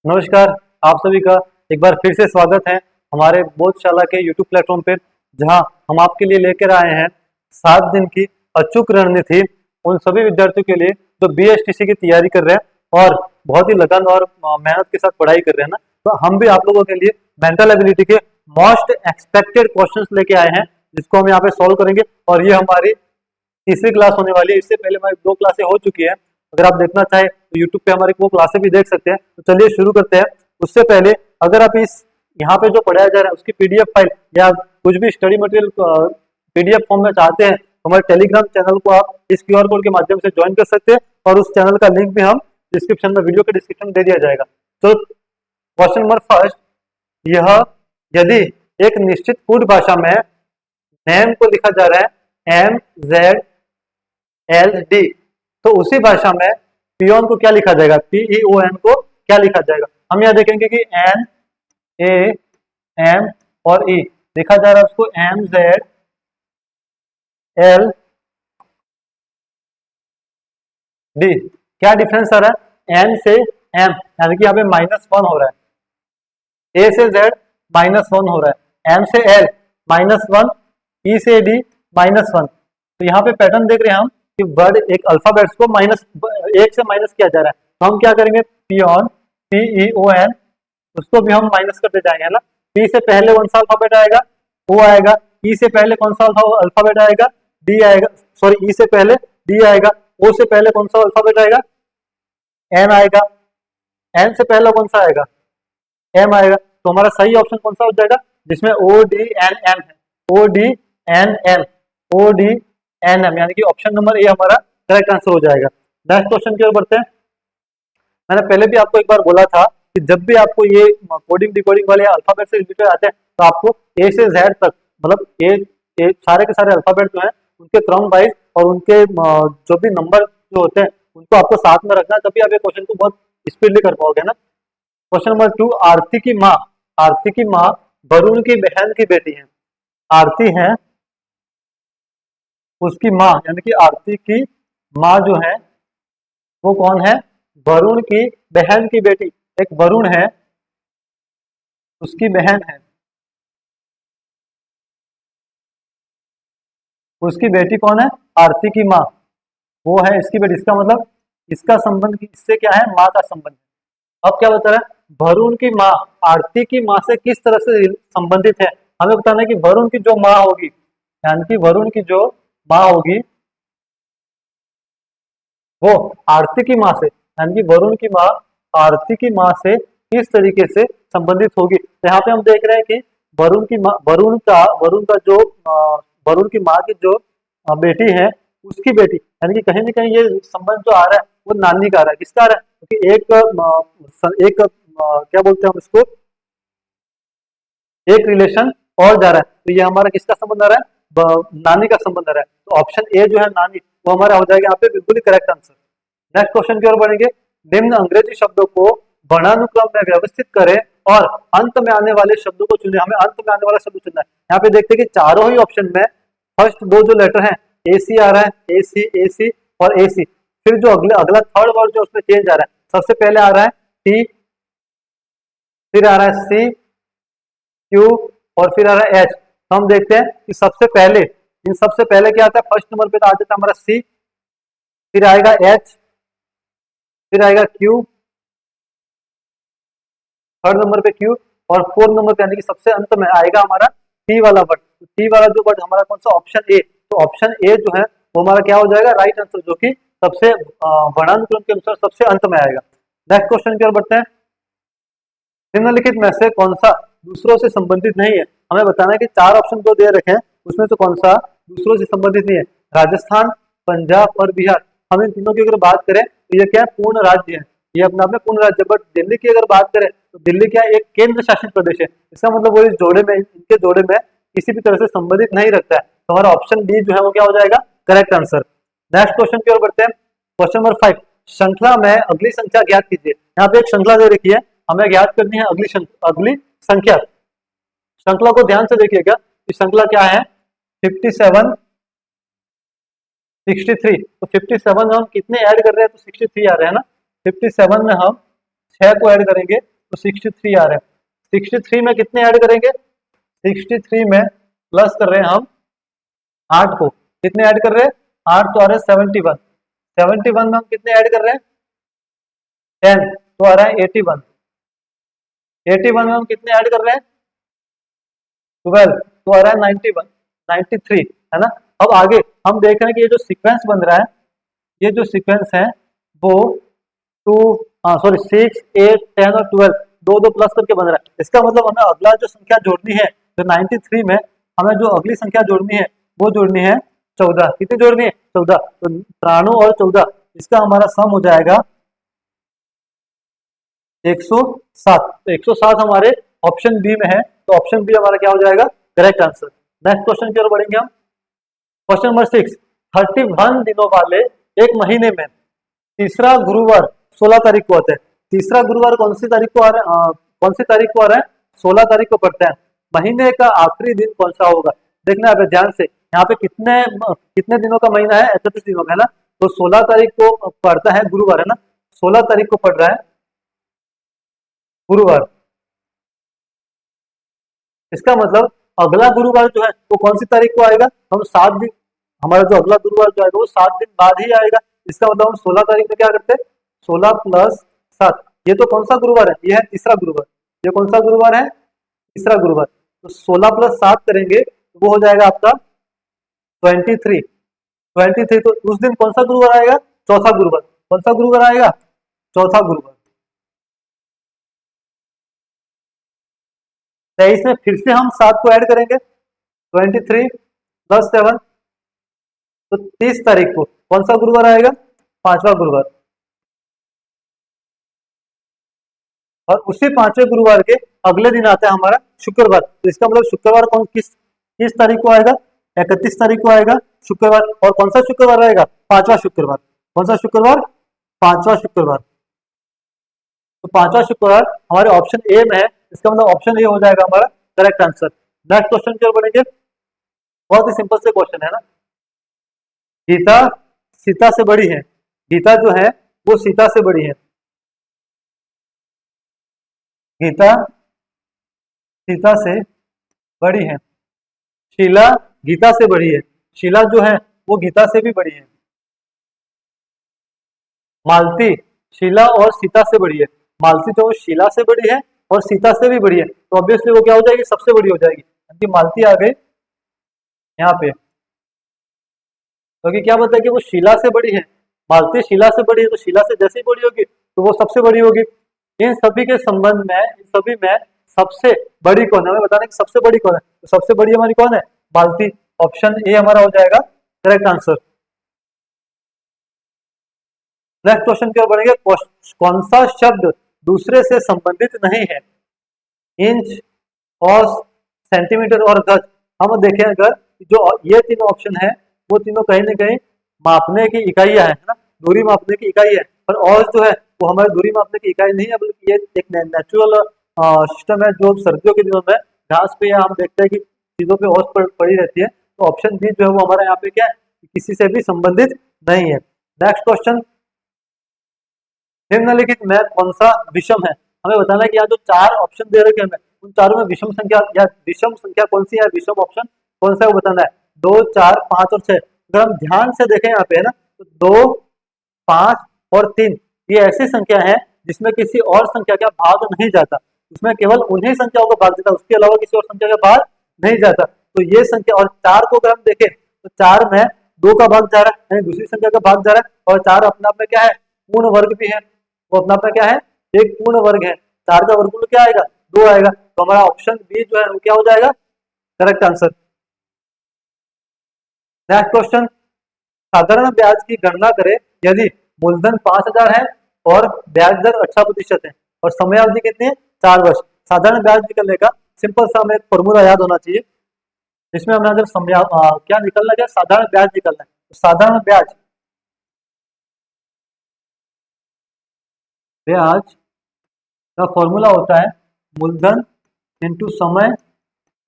नमस्कार। आप सभी का एक बार फिर से स्वागत है हमारे बोधशाला के यूट्यूब प्लेटफॉर्म पर, जहां हम आपके लिए लेकर आए हैं 7 दिन की अचूक रणनीति उन सभी विद्यार्थियों के लिए जो बीएसटीसी की तैयारी कर रहे हैं और बहुत ही लगन और मेहनत के साथ पढ़ाई कर रहे हैं ना। तो हम भी आप लोगों के लिए मेंटल एबिलिटी के मोस्ट एक्सपेक्टेड क्वेश्चंस लेके आए हैं, जिसको हम यहाँ पे सॉल्व करेंगे। और ये हमारी तीसरी क्लास होने वाली है। इससे पहले हमारी 2 क्लासें हो चुकी है। अगर आप देखना चाहें तो यूट्यूब पे हमारी वो क्लासें भी देख सकते हैं। तो चलिए शुरू करते हैं। उससे पहले अगर आप इस यहाँ पे जो पढ़ाया जा रहा है उसकी पीडीएफ फाइल या कुछ भी स्टडी मटेरियल पीडीएफ फॉर्म में चाहते हैं तो हमारे टेलीग्राम चैनल को आप इस क्यूआर कोड के माध्यम से ज्वाइन कर सकते हैं, और उस चैनल का लिंक भी हम डिस्क्रिप्शन में, वीडियो के डिस्क्रिप्शन में दे दिया जाएगा। तो क्वेश्चन नंबर फर्स्ट, यह यदि एक निश्चित कोड भाषा में नेम को लिखा जा रहा है MZLD, तो उसी भाषा में पियोन को क्या लिखा जाएगा, PEON को क्या लिखा जाएगा। हम यहाँ देखेंगे कि NAM और E लिखा जा रहा है, उसको MZLD। क्या डिफरेंस आ रहा है, N से M यानी कि यहाँ पे -1 हो रहा है, A से Z -1 हो रहा है, M से L -1, E से D -1। तो यहाँ पे पैटर्न देख रहे हैं हम कि वर्ड एक अल्फाबेट्स को एक से माइनस किया जा रहा है। तो हम क्या करेंगे, पियोन PEON उसको भी हम माइनस करते जाएंगे, है ना। P से पहले कौन सा अल्फाबेट आएगा, O आएगा। E से पहले कौन सा अल्फाबेट आएगा, D आएगा। सॉरी, E से पहले D आएगा। O से पहले कौन सा अल्फाबेट आएगा, N आएगा। N से पहले कौन सा आएगा, M आएगा। तो हमारा सही ऑप्शन कौन सा हो जाएगा, जिसमें ODNM है, ODNM यानी कि ऑप्शन नंबर ए हमारा करेक्ट आंसर हो जाएगा। नेक्स्ट क्वेश्चन की ओर बढ़ते हैं। मैंने पहले भी आपको एक बार बोला था कि जब भी आपको ये कोडिंग डिकोडिंग वाले अल्फाबेट से रिलेटेड आते हैं तो आपको ए से जेड तक, मतलब ए सारे के सारे अल्फाबेट जो हैं उनके क्रम वाइज और उनके जो भी नंबर जो होते हैं उनको आपको साथ में रखना है, तभी आप ये क्वेश्चन को बहुत स्पीडली कर पाओगे ना। क्वेश्चन नंबर 2, आरती की माँ वरुण की बहन की बेटी है। आरती है, उसकी माँ यानी कि आरती की माँ जो है वो कौन है, वरुण की बहन की बेटी। एक वरुण है, उसकी बहन है, उसकी बेटी कौन है, आरती की माँ, वो है इसकी बेटी। इसका मतलब इसका संबंध इससे क्या है, माँ का संबंध। अब क्या बता रहा है, वरुण की माँ आरती की माँ से किस तरह से संबंधित है। हमें बताना है कि वरुण की जो माँ होगी, यानी कि वरुण की जो माँ होगी वो आरती की माँ से, यानी कि वरुण की माँ आरती की माँ से किस तरीके से संबंधित होगी। तो यहाँ पे हम देख रहे हैं कि वरुण की माँ, वरुण का जो वरुण की माँ की जो बेटी है उसकी बेटी, यानी कि कहीं ना कहीं ये संबंध जो आ रहा है वो नानी का आ रहा है। किसका आ रहा है, क्योंकि क्या बोलते हैं हम इसको, एक रिलेशन और जा रहा है। तो ये हमारा किसका संबंध आ रहा है, नानी का संबंध आ रहा है। तो ऑप्शन ए जो है नानी, वो हमारा हो जाएगा यहाँ पे बिल्कुल ही करेक्ट आंसर। नेक्स्ट क्वेश्चन की ओर बढ़ेंगे। निम्न अंग्रेजी शब्दों को वर्णानुक्रम में व्यवस्थित करें और अंत में आने वाले शब्दों को चुने। हमें अंत में आने वाला शब्द चुनना है। यहाँ पे देखते हैं कि चारों ही ऑप्शन में फर्स्ट दो जो लेटर हैं AC आ रहा है, AC और AC। फिर जो अगला थर्ड वर्ड जो उसमें चेंज आ रहा है, सबसे पहले आ रहा है T, फिर आ रहा है C, Q और फिर आ रहा है H। तो हम देखते हैं कि सबसे पहले, इन सबसे पहले क्या आता है, फर्स्ट नंबर पे तो आ जाता है हमारा C, फिर आएगा H, फिर आएगा Q, थर्ड नंबर पे Q, और फोर्थ नंबर पे यानी कि सबसे अंत में आएगा हमारा T वाला वर्ड। तो T वाला जो वर्ड हमारा कौन सा, ऑप्शन ए। तो ऑप्शन ए जो है वो हमारा क्या हो जाएगा, राइट आंसर, जो कि सबसे वर्णानुक्रम के अनुसार सबसे अंत में आएगा। नेक्स्ट क्वेश्चन की ओर बढ़ते हैं। निम्नलिखित में से कौन सा दूसरों से संबंधित नहीं है। हमें बताना है कि चार ऑप्शन जो दे रखे हैं उसमें से कौन सा दूसरों से संबंधित नहीं है। राजस्थान, पंजाब और बिहार। हम इन तीनों की अगर बात करें तो ये क्या है, पूर्ण राज्य है, ये अपने आप में पूर्ण राज्य। बट दिल्ली की अगर बात करें तो दिल्ली क्या एक केंद्र शासित प्रदेश है। इसका मतलब वो इस जोड़े में, इनके जोड़े में किसी भी तरह से संबंधित नहीं रखता है। तो हमारा ऑप्शन डी जो है वो क्या हो जाएगा, करेक्ट आंसर। नेक्स्ट क्वेश्चन की ओर बढ़ते हैं। क्वेश्चन नंबर 5, श्रृंखला में अगली संख्या ज्ञात कीजिए। यहाँ पे एक श्रृंखला दे रखी है, हमें ज्ञात करनी है अगली संख्या। श्रृंखला को ध्यान से देखिएगा, इस श्रृंखला क्या है, 57, 63। तो 57 में हम कितने ऐड कर रहे हैं, तो 63 आ रहे हैं ना। 57 में हम 6 को ऐड करेंगे तो 63 आ रहा है। 63 में कितने ऐड करेंगे? 63 में प्लस कर रहे हैं हम 8 को, कितने ऐड कर रहे हैं? 8 तो आ रहे हैं 71। 71 में हम कितने ऐड कर रहे हैं? 10 तो आ रहा है 81। 81 में हम कितने ऐड कर रहे हैं? 12 तो आ रहा है 91, 93, है ना। अब आगे हम देख रहे हैं कि ये जो सीक्वेंस बन रहा है, ये जो सीक्वेंस है वो 2 हाँ सॉरी 6, 8, 10 और 12 दो दो प्लस करके बन रहा है। इसका मतलब हमें अगला जो संख्या जोड़नी है, तो 93 में हमें जो अगली संख्या जोड़नी है वो जोड़नी है 14। कितनी जोड़नी है? 14। तो 93 और 14 इसका हमारा सम हो जाएगा 107। तो 107 हमारे ऑप्शन बी में है, तो ऑप्शन बी हमारा क्या हो जाएगा? Correct answer. नेक्स्ट क्वेश्चन की ओर बढ़ेंगे हम। क्वेश्चन नंबर 6, 31 दिनों वाले एक महीने में तीसरा गुरुवार 16 तारीख को आता है। तीसरा गुरुवार कौन सी तारीख को आ रहा है? कौन सी तारीख को आ रहा है? 16 तारीख को पड़ता है। महीने का आखिरी दिन कौन सा होगा? देखना है ध्यान से, यहाँ पे कितने कितने दिनों का महीना है? 31 दिनों का, है ना। तो 16 तारीख को पड़ता है गुरुवार, है ना। 16 तारीख को पड़ रहा है गुरुवार। इसका मतलब अगला गुरुवार जो है वो कौन सी तारीख को आएगा? हम 7 दिन, हमारा जो अगला गुरुवार जो आएगा वो 7 दिन बाद ही आएगा। इसका मतलब हम 16 तारीख में क्या करते हैं? 16 प्लस 7, ये तो कौन सा गुरुवार है? ये है तीसरा गुरुवार। ये कौन सा गुरुवार है? तीसरा गुरुवार। तो 16 प्लस 7 करेंगे तो वो हो जाएगा आपका 23। 23 तो उस दिन कौन सा गुरुवार आएगा? चौथा गुरुवार। कौन सा गुरुवार आएगा? चौथा गुरुवार। 23 में फिर से हम 7 को ऐड करेंगे, 23 प्लस 7, तो 30 तारीख को कौन सा गुरुवार आएगा? पांचवा गुरुवार। और उसी पांचवें गुरुवार के अगले दिन आता है हमारा शुक्रवार। तो इसका मतलब शुक्रवार कौन किस किस तारीख को आएगा? 31 तारीख को आएगा शुक्रवार। और कौन सा शुक्रवार आएगा? पांचवा शुक्रवार। कौन सा शुक्रवार? पांचवा शुक्रवार। तो पांचवा शुक्रवार हमारे ऑप्शन ए में है। इसका मतलब ऑप्शन ए हो जाएगा हमारा करेक्ट आंसर। नेक्स्ट क्वेश्चन की ओर बढ़ेंगे। बहुत ही सिंपल से क्वेश्चन है ना। गीता सीता से बड़ी है। गीता जो है वो सीता से बड़ी है। गीता सीता से बड़ी है। शीला गीता से बड़ी है। शीला जो है वो गीता से भी बड़ी है। मालती शीला और सीता से बड़ी है। मालती जो शीला से बड़ी है और सीता से भी बड़ी है, तो ऑब्वियसली वो क्या हो जाएगी? सबसे बड़ी हो जाएगी, क्योंकि मालती आ गई यहाँ पे। क्योंकि क्या बोलता है कि वो शीला से बड़ी है, मालती शीला से बड़ी है, तो शीला से जैसे ही बड़ी होगी तो वो सबसे बड़ी होगी। इन सभी के संबंध में, इन सभी में सबसे बड़ी कौन है? हमें बताना कि सबसे बड़ी कौन है। तो सबसे बड़ी हमारी कौन है? मालती। ऑप्शन ए हमारा हो जाएगा करेक्ट आंसर। नेक्स्ट क्वेश्चन की ओर बढ़ेंगे। कौन सा शब्द दूसरे से संबंधित नहीं है? इंच, औस, सेंटीमीटर और गज। हम देखें अगर जो ये तीनों ऑप्शन है वो तीनों कहीं ना कहीं मापने की इकाइयां है ना, दूरी मापने की इकाई है। पर औस जो है वो हमारी दूरी मापने की इकाई नहीं है, बल्कि ये एक नेचुरल सिस्टम है जो सर्दियों के दिनों में घास पे या हम देखते हैं कि चीजों पे औस पड़ी रहती है। तो ऑप्शन बी जो है वो हमारा यहाँ पे क्या है? किसी से भी संबंधित नहीं है। नेक्स्ट क्वेश्चन, निम्नलिखित में कौन सा विषम है? हमें बताना है कि यहाँ जो 4 ऑप्शन दे रखे हैं उन चारों में विषम संख्या या विषम संख्या कौन सी है? विषम ऑप्शन कौन सा है वो बताना है। 2, 4, 5 और 6। अगर हम ध्यान से देखें यहाँ पे, है ना, तो 2, 5 और 3 ये ऐसी संख्या है जिसमें किसी और संख्या का भाग नहीं जाता। उसमें केवल उन्हीं संख्याओं का भाग जाता है, उसके अलावा किसी और संख्या का भाग नहीं जाता। तो ये संख्या, और 4 को अगर हम देखें तो 4 में 2 का भाग जा रहा है, यानी दूसरी संख्या का भाग जा रहा है। और 4 अपने आप में क्या है? पूर्ण वर्ग भी है। वो अपना अपना क्या है? एक पूर्ण वर्ग है। 4 का वर्गमूल क्या आएगा? 2 आएगा। तो हमारा ऑप्शन बी जो है वो क्या हो जाएगा? Correct answer. नेक्स्ट क्वेश्चन, साधारण ब्याज की गणना करें यदि मूलधन 5000 है और ब्याज दर 18% है और समयावधि कितनी है? 4 वर्ष। साधारण ब्याज निकलने का सिंपल सा हमें एक फॉर्मूला याद होना चाहिए। इसमें हमें अगर क्या निकलना, क्या साधारण ब्याज निकलना है, तो साधारण ब्याज ब्याज का फॉर्मूला होता है मूलधन इंटू समय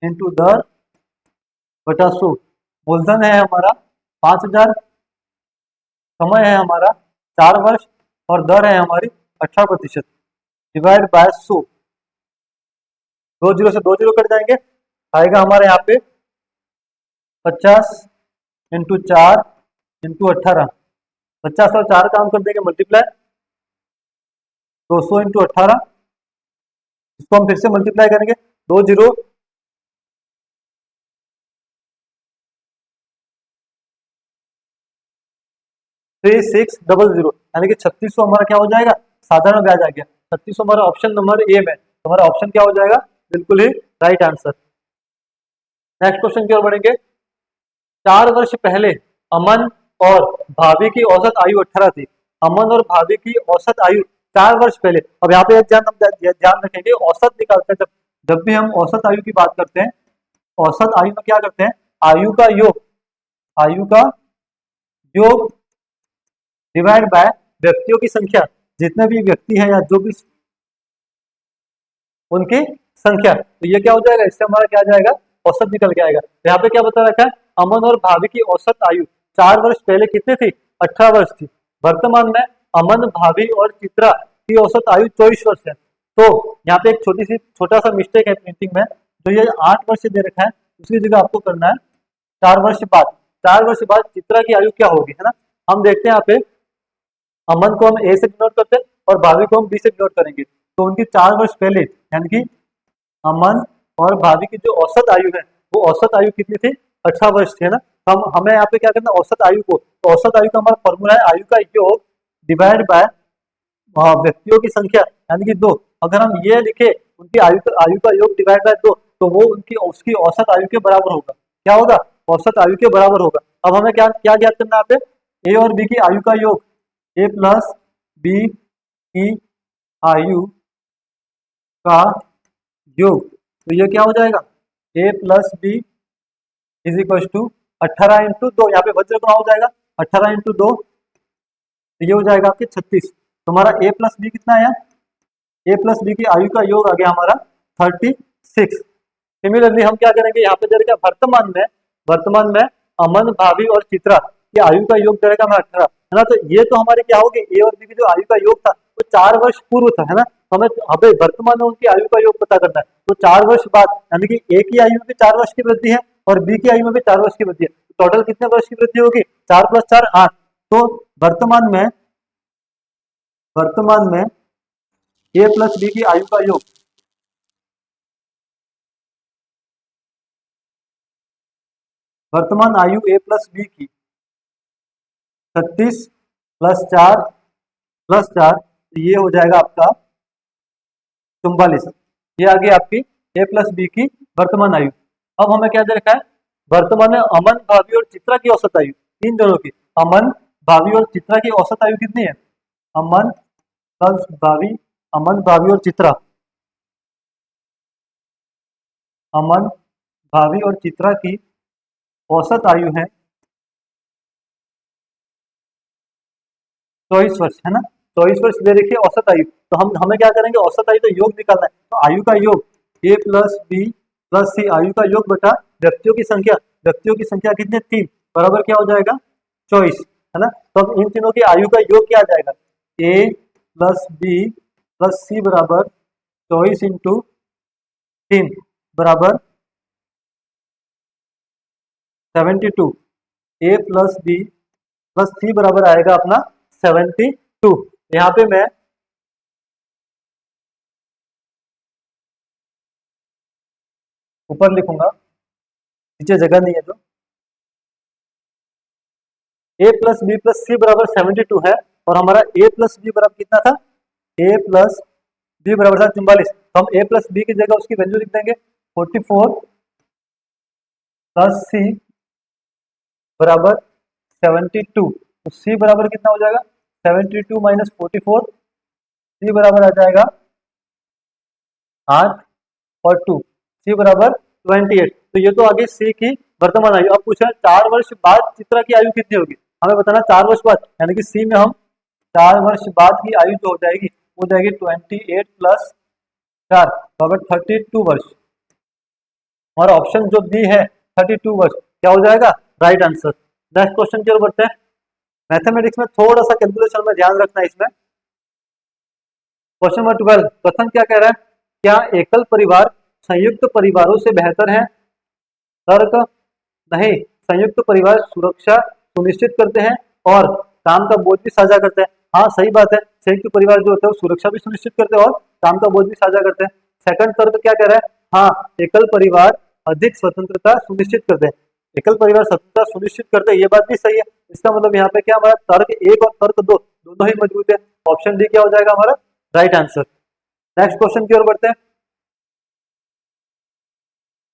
इंटू दर बटा 100। मूलधन है हमारा 5000, समय है हमारा 4 वर्ष और दर है हमारी 18%, डिवाइड बाय 100। दो जीरो से दो जीरो कट जाएंगे, आएगा हमारे यहाँ पे 50 इंटू 4 इंटू 18। 50 और 4 काम कर देंगे मल्टीप्लाई, 200 इंटू 18। इसको हम फिर से मल्टीप्लाई करेंगे, दो जीरो 3600, यानी कि 3600 हमारा क्या हो जाएगा, साधारण ब्याज आ गया। 3600 हमारा ऑप्शन नंबर ए में, तो हमारा ऑप्शन क्या हो जाएगा, बिल्कुल ही राइट आंसर। नेक्स्ट क्वेश्चन की ओर बढ़ेंगे। 4 वर्ष पहले अमन और भाभी की औसत आयु 18 थी। अमन और भाभी की औसत आयु 4 वर्ष पहले। अब यहाँ पे एक ध्यान रखेंगे, औसत निकालते हैं जब भी हम औसत आयु की बात करते हैं, औसत आयु में क्या करते हैं, आयु का योग, आयु का योग डिवाइड बाय व्यक्तियों की संख्या, जितने भी व्यक्ति हैं या जो भी उनकी संख्या, तो ये क्या हो जाएगा, इससे हमारा क्या आ जाएगा, औसत निकल के आएगा। तो यहाँ पे क्या बता रखा है, अमन और भाभी की औसत आयु 4 वर्ष पहले कितनी थी, 18 वर्ष थी। वर्तमान में अमन, भाभी और चित्रा की औसत आयु 24 वर्ष है। तो यहाँ पे एक छोटा सा मिस्टेक है प्रिंटिंग में, जो ये 8 वर्ष दे रखा है, उसकी जगह आपको करना है 4 वर्ष बाद। 4 वर्ष बाद चित्रा की आयु क्या होगी, है ना। हम देखते हैं यहाँ पे, अमन को हम ए से डिनोट करते हैं और भाभी को हम बी से डिनोट करेंगे। तो उनकी 4 वर्ष पहले, यानी कि अमन और भाभी की जो औसत आयु है, वो औसत आयु कितनी थी, 18 वर्ष थी, है ना। तो हम हमें यहाँ पे क्या करना है, औसत आयु को, तो औसत आयु का हमारा फॉर्मूला है आयु का योग डिवाइड बाय व्यक्तियों की संख्या, यानी कि 2। अगर हम ये लिखे उनकी आयु का योग डिवाइड बाय 2, तो वो उनकी उसकी औसत आयु के बराबर होगा। क्या होगा, औसत आयु के बराबर होगा। अब हमें क्या क्या ज्ञात करना है यहाँ पे, ए और बी की आयु का योग, ए प्लस बी की आयु का योग, तो ये क्या हो जाएगा, A plus B is equal to 18 into 2, यहाँ पे वज्र गुणा हो जाएगा, 18 इंटू 2, तो ये हो जाएगा आपके 36। तो हमारा ए प्लस बी कितना आया, ए प्लस बी की आयु का योग आ गया हमारा 36। सिमिलरली हम क्या करेंगे, यहाँ पे दे वर्तमान में अमन, भाभी और चित्रा की आयु का योग दे रखा 18, है ना। तो ये तो हमारे क्या हो गए, ए और बी की जो आयु का योग था वो 4 वर्ष पूर्व था, है ना। तो हमें अभी वर्तमान में उनकी आयु का योग पता करना है। तो 4 वर्ष बाद, यानी कि ए की आयु में भी 4 वर्ष की वृद्धि है और बी की आयु में भी 4 वर्ष की वृद्धि है। तो टोटल कितने वर्ष की वृद्धि होगी, 4 + 4 8। तो वर्तमान में ए प्लस बी की आयु का योग, वर्तमान आयु ए प्लस बी की 36 + 4 + 4, तो ये हो जाएगा आपका 44। ये आ गई आपकी ए प्लस बी की वर्तमान आयु। अब हमें क्या दे रखा है, वर्तमान में अमन, भाभी और चित्रा की औसत आयु, इन दोनों की, अमन, भाभी और चित्रा की औसत आयु कितनी है, अमन प्लस भाभी, अमन, भाभी और चित्रा, अमन, भाभी और चित्रा की औसत आयु है 24 वर्ष, है ना। 24 वर्ष दे रखिए औसत आयु। तो हम हमें क्या करेंगे, औसत आयु तो योग निकालना है, तो आयु का योग ए प्लस बी प्लस सी, आयु का योग बटा व्यक्तियों की संख्या, व्यक्तियों की संख्या कितने, 3, बराबर क्या हो जाएगा 24, है ना। तो अब इन तीनों की आयु का योग क्या आ जाएगा, ए प्लस बी प्लस सी बराबर 24 इंटू 3 बराबर 72। ए प्लस बी प्लस सी बराबर आएगा अपना 72। यहाँ पे मैं ऊपर लिखूंगा, नीचे जगह नहीं है, तो ए प्लस बी प्लस सी बराबर 72 है, और हमारा ए प्लस बी बराबर कितना था, ए प्लस बी बराबर था 44। तो हम ए प्लस बी की जगह उसकी वैल्यू लिख देंगे 44 प्लस सी बराबर 72। तो सी बराबर कितना हो जाएगा, 72 माइनस 44, सी बराबर आ जाएगा 8 और 2, सी बराबर 28। तो ये तो आगे सी की वर्तमान आयु। अब पूछ रहे हैं 4 वर्ष बाद चित्रा की आयु कितनी होगी, हमें बताना 4 वर्ष बाद, यानी कि सी में हम 4 वर्ष बाद की आयु जो हो जाएगी वो जाएगी 28 प्लस 4 बराबर 32 वर्ष। हमारा ऑप्शन जो बी है 32 वर्ष क्या हो जाएगा, राइट आंसर। नेक्स्ट क्वेश्चन की ओर बढ़ते हैं। मैथमेटिक्स में थोड़ा सा कैलकुलेशन में ध्यान रखना है इसमें। क्वेश्चन नंबर 12, प्रथम क्या कह रहा है, क्या एकल परिवार संयुक्त परिवारों से बेहतर है? तर्क नहीं, संयुक्त परिवार सुरक्षा सुनिश्चित करते हैं और काम का बोझ भी साझा करते हैं। हाँ सही बात है, संयुक्त परिवार जो होता है वो सुरक्षा भी सुनिश्चित करते हैं और काम का बोझ भी साझा करते हैं। सेकंड तर्क क्या कह रहा है? हाँ, एकल परिवार अधिक स्वतंत्रता सुनिश्चित करते हैं। एकल परिवार स्वतंत्रता सुनिश्चित करते हैं, ये बात भी सही है। इसका मतलब यहाँ पे क्या हमारा तर्क एक और तर्क दो दोनों ही मजबूत है। ऑप्शन डी क्या हो जाएगा हमारा राइट आंसर। नेक्स्ट क्वेश्चन की ओर बढ़ते हैं।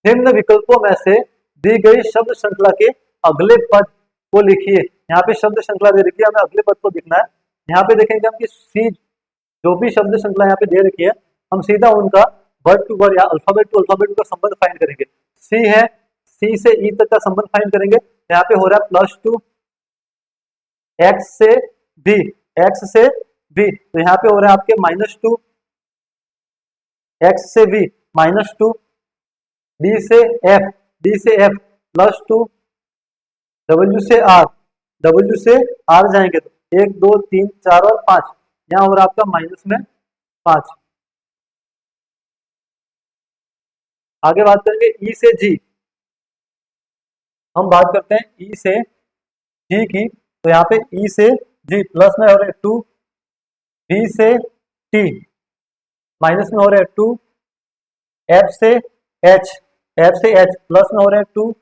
निम्न विकल्पों में से दी गई शब्द श्रृंखला के अगले पद को लिखिए। यहाँ पे शब्द श्रृंखला दे रखी है, हमें अगले पद को लिखना है। यहाँ पे देखेंगे हम कि सी जो भी शब्द श्रृंखला यहाँ पे दे रखी है, हम सीधा उनका वर्ड टू वर्ड या अल्फाबेट टू अल्फाबेट का संबंध फाइंड करेंगे। सी है, सी से ई तक का संबंध फाइंड करेंगे। यहाँ पे हो रहा है +2 एक्स से बी, एक्स से बी, तो यहाँ पे हो रहा है आपके -2 एक्स से बी -2, डी से एफ, डी से एफ +2, डब्ल्यू से आर, डब्ल्यू से आर जाएंगे तो 1 2 3 4 और 5, यहाँ हो रहा आपका माइनस में 5। आगे बात करेंगे ई से जी। हम बात करते हैं ई से जी की, तो यहाँ पे ई से जी प्लस में हो रहे 2, बी से टी माइनस में हो रहे 2, एफ से एच, एफ से एच प्लस में हो रहे हैं 2,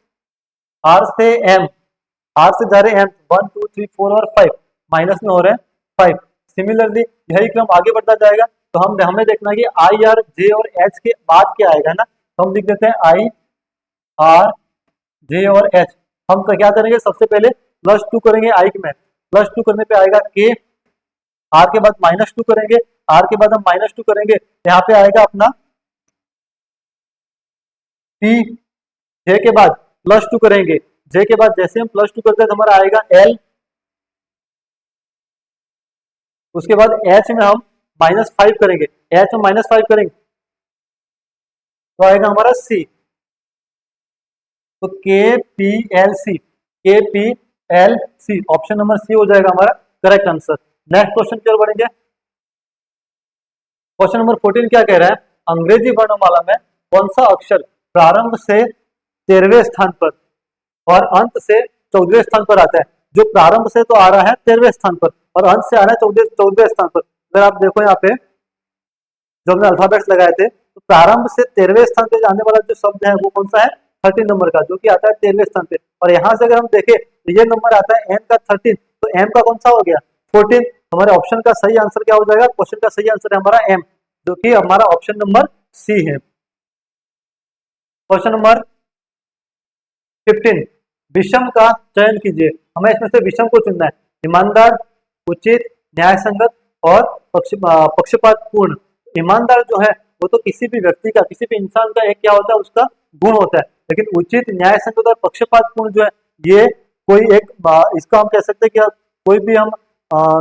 आर से एम, आर से जा रहे हैं 1 2 3 4 और 5 माइनस में हो रहे हैं 5। सिमिलरली यही क्रम आगे बढ़ता जाएगा, तो हम हमें देखना है कि आई आर जे और एच के बाद क्या आएगा ना, तो हम लिख देते हैं आई आर जे और एच। हम क्या करेंगे, सबसे पहले +2 करेंगे आई में, +2 करने पे आएगा के, आर के बाद -2 करेंगे, आर के बाद हम -2 करेंगे, यहाँ पे आएगा अपना टी, जे के बाद +2 करेंगे, जे के बाद जैसे हम +2 करते हैं तो हमारा आएगा एल, उसके बाद एच में हम -5 करेंगे, एच में -5 करेंगे तो आएगा हमारा सी, तो के P L C, K P L C, option number C हो जाएगा हमारा करेक्ट आंसर। नेक्स्ट क्वेश्चन की ओर बढ़ेंगे। क्वेश्चन नंबर 14 क्या कह रहा है? अंग्रेजी वर्णमाला में कौन सा अक्षर प्रारंभ से 13वें स्थान पर और अंत से 14वें स्थान पर आता है? जो प्रारंभ से तो आ रहा है 13वें स्थान पर और अंत से आ रहा है 14वें स्थान पर। अगर आप देखो यहाँ पे जो हमने अल्फाबेट्स लगाए थे, तो प्रारंभ से 13वें स्थान पे जाने वाला जो शब्द है वो कौन सा है? 13 नंबर का, जो कि आता है 13वें स्थान पे। और यहाँ से अगर हम देखें तो ये नंबर आता है एम का 13, तो एम का कौन सा हो गया 14। हमारे ऑप्शन का सही आंसर क्या हो जाएगा? क्वेश्चन का सही आंसर है हमारा एम, जो कि हमारा ऑप्शन नंबर सी है। क्वेश्चन नंबर 15, विषम का चयन कीजिए। हमें इसमें से विषम को चुनना है। ईमानदार, उचित, न्याय संगत और पक्षपातपूर्ण। ईमानदार जो है वो तो किसी भी व्यक्ति का, किसी भी इंसान का एक क्या होता है, उसका गुण होता है। लेकिन उचित, न्याय संगत और पक्षपातपूर्ण जो है, ये कोई एक इसका हम कह सकते हैं कि कोई भी हम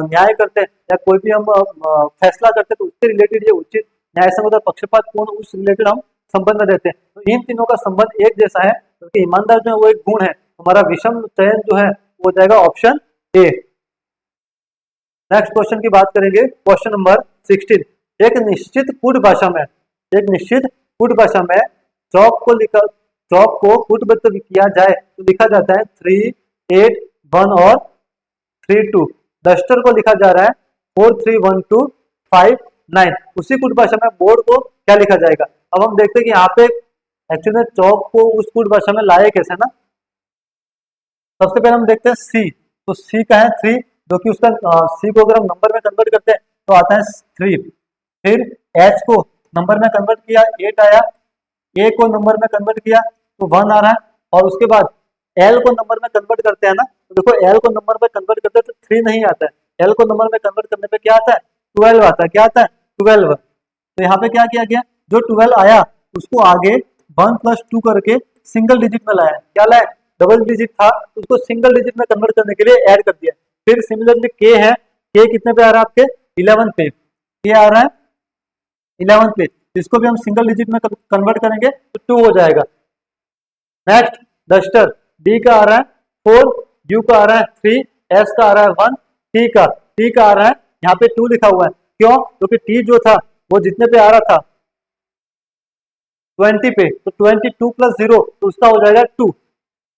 न्याय करते हैं या कोई भी हम फैसला करते हैं तो उससे रिलेटेड ये उचित, न्याय संगत और पक्षपातपूर्ण उस रिलेटेड हम संबंध में देते हैं। तो इन तीनों का संबंध एक जैसा है, क्योंकि ईमानदार जो है वो एक गुण है। हमारा विषम चयन जो है वो जाएगा ऑप्शन ए। नेक्स्ट क्वेश्चन की बात करेंगे, क्वेश्चन नंबर 16। एक निश्चित कूट भाषा में, एक निश्चित कूट भाषा में चौक को कूटबद्ध किया जाए तो लिखा जाता है 3 8 1 और 3 2। डस्टर को लिखा जा रहा है 4 3 1 2 5 9। उसी कूट भाषा में बोर्ड को क्या लिखा जाएगा? अब हम देखते हैं कि यहाँ पे एक्चुअली चौक को उस कूट भाषा में लाए कैसे ना। सबसे पहले हम देखते हैं सी, तो सी का है 3, जो कि उसका सी को अगर हम नंबर में कन्वर्ट करते हैं तो आता है 3। फिर एच को नंबर में कन्वर्ट किया 8 आया, ए को नंबर में कन्वर्ट किया तो 1 आ रहा है, और उसके बाद एल को नंबर में कन्वर्ट करते हैं ना, तो देखो एल को नंबर में कन्वर्ट करते हैं तो 3 नहीं आता है, एल को नंबर में कन्वर्ट करने पे क्या आता है? 12 आता है। क्या आता है? 12। तो यहाँ पे क्या किया गया, जो 12 आया उसको आगे 1 + 2 करके सिंगल डिजिट में लाया। क्या लाया? डबल डिजिट था, उसको सिंगल डिजिट में कन्वर्ट करने के लिए ऐड कर दिया। फिर सिमिलरली के है, के कितने पे आ रहा है आपके? 11 पे, के आ रहा है 11 पे, इसको भी हम सिंगल डिजिट में कन्वर्ट करेंगे तो 2 हो जाएगा। नेक्स्ट डस्टर, डी का आ रहा है 4, यू का आ रहा है 3, एस का आ रहा है 1, टी का आ रहा है यहाँ पे 2 लिखा हुआ है। क्यों? क्योंकि टी जो था वो जितने पे आ रहा था 20 पे, तो 22 प्लस 0 तो उसका हो जाएगा 2।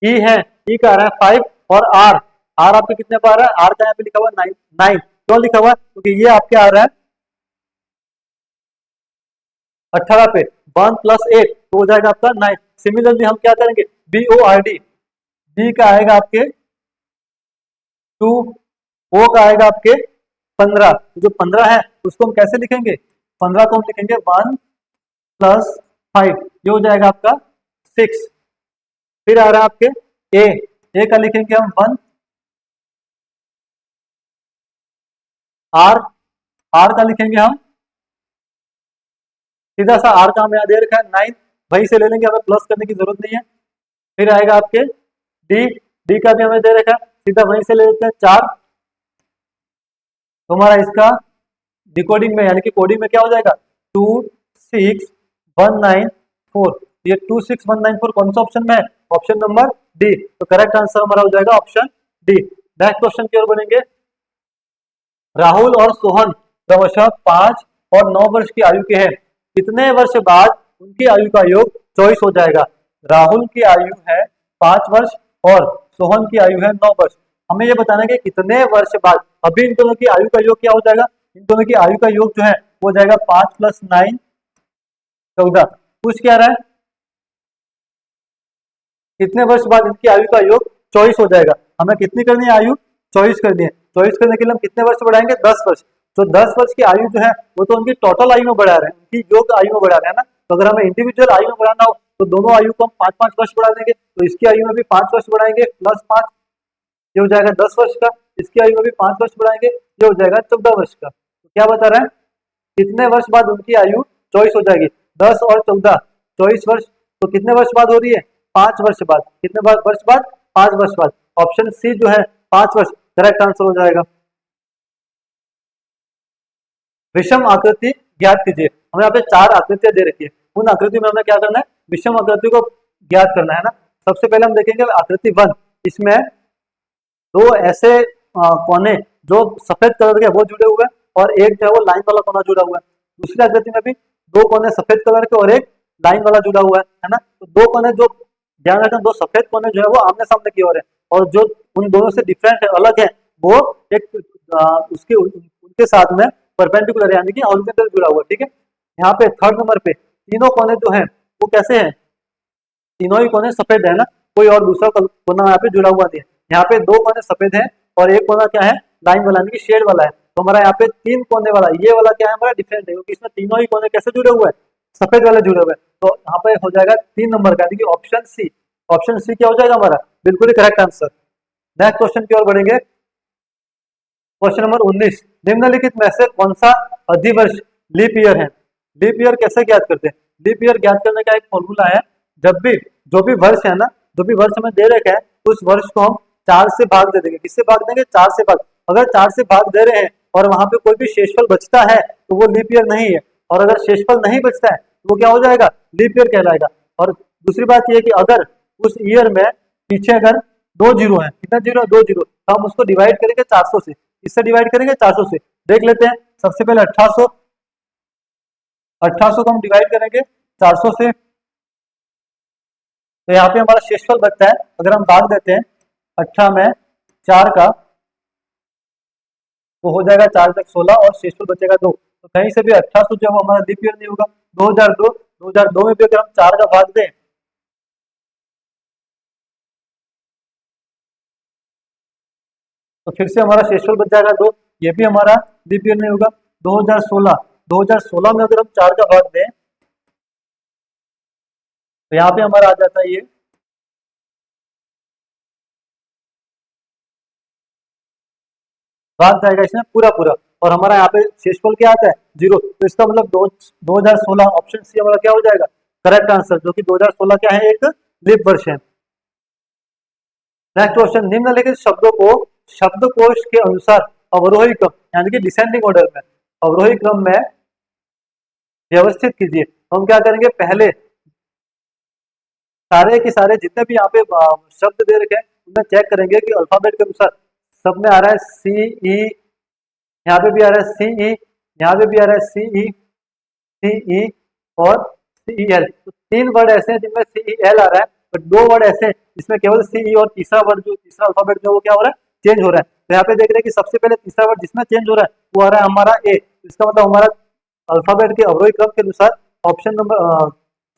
ई है, ई का आ रहा है 5 और आर, आर आपके कितने पर आ रहा है, आर का यहाँ पे लिखा हुआ 9, 9 क्यों लिखा हुआ है क्योंकि ये आपके आ रहा है 18 पे, 1 प्लस 8 तो हो जाएगा आपका 9। सिमिलरली हम क्या करेंगे, B O R D, B का आएगा आपके 2, ओ का आएगा आपके 15, जो 15 है उसको हम कैसे लिखेंगे, 15 को हम लिखेंगे 1 प्लस 5, ये हो जाएगा आपका 6। फिर आ रहा है आपके ए का लिखेंगे हम 1, आर, आर का लिखेंगे हम सीधा सा, आर का हम यहाँ दे रखा है 9, वहीं से ले लेंगे, हमें प्लस करने की जरूरत नहीं है। फिर आएगा आपके डी, डी का भी हमें दे रखा है, सीधा वहीं से ले लेते हैं 4। तो हमारा इसका डिकोडिंग में यानी कि कोडिंग में क्या हो जाएगा 26194, ये 26194 कौन सा ऑप्शन में है, ऑप्शन नंबर डी, तो करेक्ट आंसर हमारा हो जाएगा ऑप्शन डी। नेक्स्ट क्वेश्चन की ओर बढ़ेंगे। राहुल और सोहन क्रमशः 5 और 9 वर्ष की आयु के हैं, कितने वर्ष बाद उनकी आयु का योग 24 हो जाएगा। राहुल की आयु है 5 वर्ष और सोहन की आयु है 9 वर्ष, हमें ये बताना है कि कितने वर्ष बाद, अभी इन दोनों की आयु का योग क्या हो जाएगा, इन दोनों की आयु का योग जो है वो जाएगा 5 प्लस 9 14। पूछ क्या रहा है, कितने वर्ष बाद इनकी आयु का योग 24 हो जाएगा। हमें कितनी करनी है आयु, 24 करनी है। 24 करने के लिए हम कितने वर्ष बढ़ाएंगे, 10 वर्ष। तो 10 वर्ष की आयु जो है वो तो उनकी टोटल आयु में बढ़ा रहे हैं, उनकी योग आयु में बढ़ा रहे हैं ना। तो अगर हमें इंडिविजुअल आयु में बढ़ाना हो तो दोनों आयु को हम 5-5 वर्ष बढ़ा देंगे, तो इसकी आयु में भी 5 वर्ष बढ़ाएंगे प्लस 5, ये हो जाएगा 10 वर्ष का। इसकी आयु में भी 5 वर्ष बढ़ाएंगे, ये हो जाएगा 14 वर्ष का। तो क्या बता रहे हैं, कितने वर्ष बाद उनकी आयु 24 हो जाएगी। 10 और 14 24 वर्ष, तो कितने वर्ष बाद हो रही है, 5 वर्ष बाद। कितने वर्ष बाद, 5 वर्ष बाद। ऑप्शन सी जो है 5 वर्ष करेक्ट आंसर हो जाएगा। विषम आकृति ज्ञात कीजिए, हमें यहाँ पे 4 आकृतियां दे रखी है, उन आकृति में हमें क्या करना है, विषम आकृति को ज्ञात करना है ना। सबसे पहले हम देखेंगे आकृति 1, इसमें दो ऐसे कोने जो सफेद कलर के वो जुड़े हुए हैं और एक जो है वो लाइन वाला कोना जुड़ा हुआ है। दूसरी आकृति में भी दो कोने सफेद कलर के और एक लाइन वाला जुड़ा हुआ है ना। तो दो कोने जो ध्यान रखना, दो सफेद कोने जो है वो आमने सामने की ओर है और जो उन दोनों से डिफरेंट है, अलग है, वो एक उसके उनके साथ में परपेंडिकुलर यानी कि हॉरिजॉन्टल जुड़ा हुआ है। ठीक है, यहाँ पे थर्ड नंबर पे तीनों कोने जो है वो कैसे हैं, तीनों ही कोने सफेद है ना, कोई और दूसरा कोना यहाँ पे जुड़ा हुआ नहीं है। यहाँ पे दो कोने सफेद है और एक कोना क्या है, लाइन वाला यानी कि शेड वाला है। तो हमारा यहाँ पे 3 कोने वाला ये वाला क्या है, हमारा डिफरेंट है क्योंकि इसमें तीनों ही कोने कैसे जुड़े हुए हैं, सफेद वाले जुड़े हुए हैं। तो यहाँ पे हो जाएगा 3 नंबर का यानी कि ऑप्शन सी। ऑप्शन सी क्या हो जाएगा हमारा, बिल्कुल ही करेक्ट आंसर। नेक्स्ट क्वेश्चन की ओर बढ़ेंगे। क्वेश्चन नंबर 19, निम्नलिखित में से कौन सा अधिवर्ष लीप ईयर है। लीप ईयर कैसे ज्ञात करते हैं, लीप ईयर ज्ञात करने का एक फॉर्मूला है, जब भी जो भी वर्ष है ना, जो भी वर्ष हमें दे रखे हैं उस वर्ष को हम 4 से भाग दे देंगे। किससे भाग देंगे, 4 से भाग। अगर 4 से भाग दे रहे हैं और वहां पे कोई भी शेषफल बचता है तो वो लीप ईयर नहीं है, और अगर शेषफल नहीं बचता है तो वो क्या हो जाएगा, लीप ईयर कहलाएगा। और दूसरी बात यह है कि अगर उस ईयर में पीछे अगर 2 जीरो है, कितना जीरो, 2 जीरो, तो हम उसको डिवाइड करेंगे 400 से। इससे डिवाइड करेंगे 400 से। देख लेते हैं, सबसे पहले 1800, 1800 को हम डिवाइड करेंगे 400 से, तो यहाँ पे हमारा शेषफल बचता है। अगर हम भाग देते हैं 18 में 4 का, तो हो जाएगा 4 तक 16 और शेषफल बचेगा 2। तो कहीं से भी 1800 जो है हमारा लीप ईयर नहीं होगा। 2002 में भी अगर हम 4 का भाग दें तो फिर से हमारा शेषफल बच जाएगा 2, ये भी हमारा लीप ईयर नहीं होगा। 2016 में अगर हम 4 का भाग दें तो यहाँ पे हमारा आ जाता है ये भाग जाएगा इसमें पूरा पूरा, और हमारा यहाँ पे शेषफल क्या आता है, 0। तो इसका मतलब 2016 ऑप्शन सी हमारा क्या हो जाएगा, करेक्ट आंसर, जो कि 2016 क्या है, एक लीप वर्ष है। नेक्स्ट क्वेश्चन, निम्नलिखित शब्दों को शब्दकोश के अनुसार अवरोही क्रम यानी कि डिसेंडिंग ऑर्डर में, अवरोही क्रम में व्यवस्थित कीजिए। तो हम क्या करेंगे, पहले सारे के सारे जितने भी यहाँ पे शब्द दे रखे हैं उनमें चेक करेंगे कि अल्फाबेट के अनुसार सब में आ रहा है सी ई, यहाँ पे भी आ रहा है सी ई, यहाँ पे भी आ रहा है सी ई, सी ई और CEL। तो 3 वर्ड ऐसे हैं जिनमें CEL आ रहा है, बट 2 वर्ड ऐसे हैं जिसमें केवल CE और तीसरा वर्ड जो तीसरा अल्फाबेट जो वो क्या हो रहा है, चेंज हो रहा है। तो यहाँ पे देख रहे हैं कि सबसे पहले तीसरा वर्ड जिसमें चेंज हो रहा है वो आ रहा है हमारा ए। इसका मतलब हमारा अल्फाबेट के अवरोही क्रम के अनुसार ऑप्शन नंबर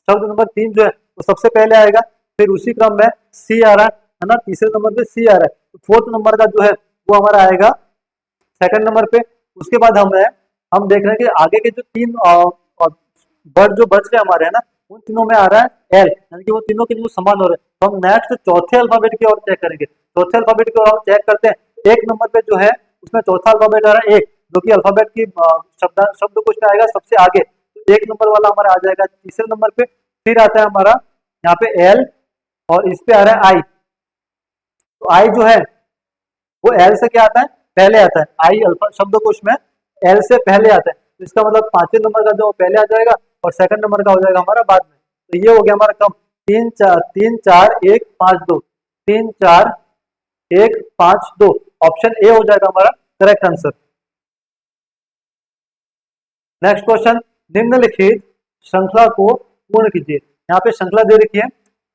शब्द नंबर 3 जो है वो सबसे पहले आएगा। फिर उसी क्रम में सी आ रहा है ना, तीसरे नंबर पे सी आ रहा है। तो फोर्थ नंबर का जो है वो हमारा आएगा सेकंड नंबर पे। उसके बाद हम देख रहे हैं कि आगे के जो 3 वर्ड जो बच रहे हमारे है ना, उन तीनों में आ रहा है एल, यानी कि वो तीनों के जो समान हो रहे हैं। तो हम नेक्स्ट चौथे अल्फाबेट की ओर चेक करेंगे। चौथे अल्फाबेट की ओर हम चेक करते हैं। एक नंबर पे जो है उसमें चौथा अल्फाबेट आ रहा है एक, जो कि अल्फाबेट की शब्दकोश में आएगा सबसे आगे। तो एक नंबर वाला हमारा आ जाएगा तीसरे नंबर पे। फिर आता है हमारा यहाँ पे एल, और इस पे आ रहा है आई। तो आई जो है वो एल से क्या आता है, पहले आता है। आई अल्फा शब्दकोश में एल से पहले आता है। तो इसका मतलब पांचवें नंबर का जो पहले आ जाएगा और सेकंड नंबर का हो जाएगा हमारा बाद में। तो ये हो गया हमारा कम 3 4 1 5 2, 3 4 1 5 2। ऑप्शन ए हो जाएगा हमारा करेक्ट आंसर। नेक्स्ट क्वेश्चन, निम्नलिखित श्रृंखला को पूर्ण कीजिए। यहाँ पे श्रृंखला दे रखी है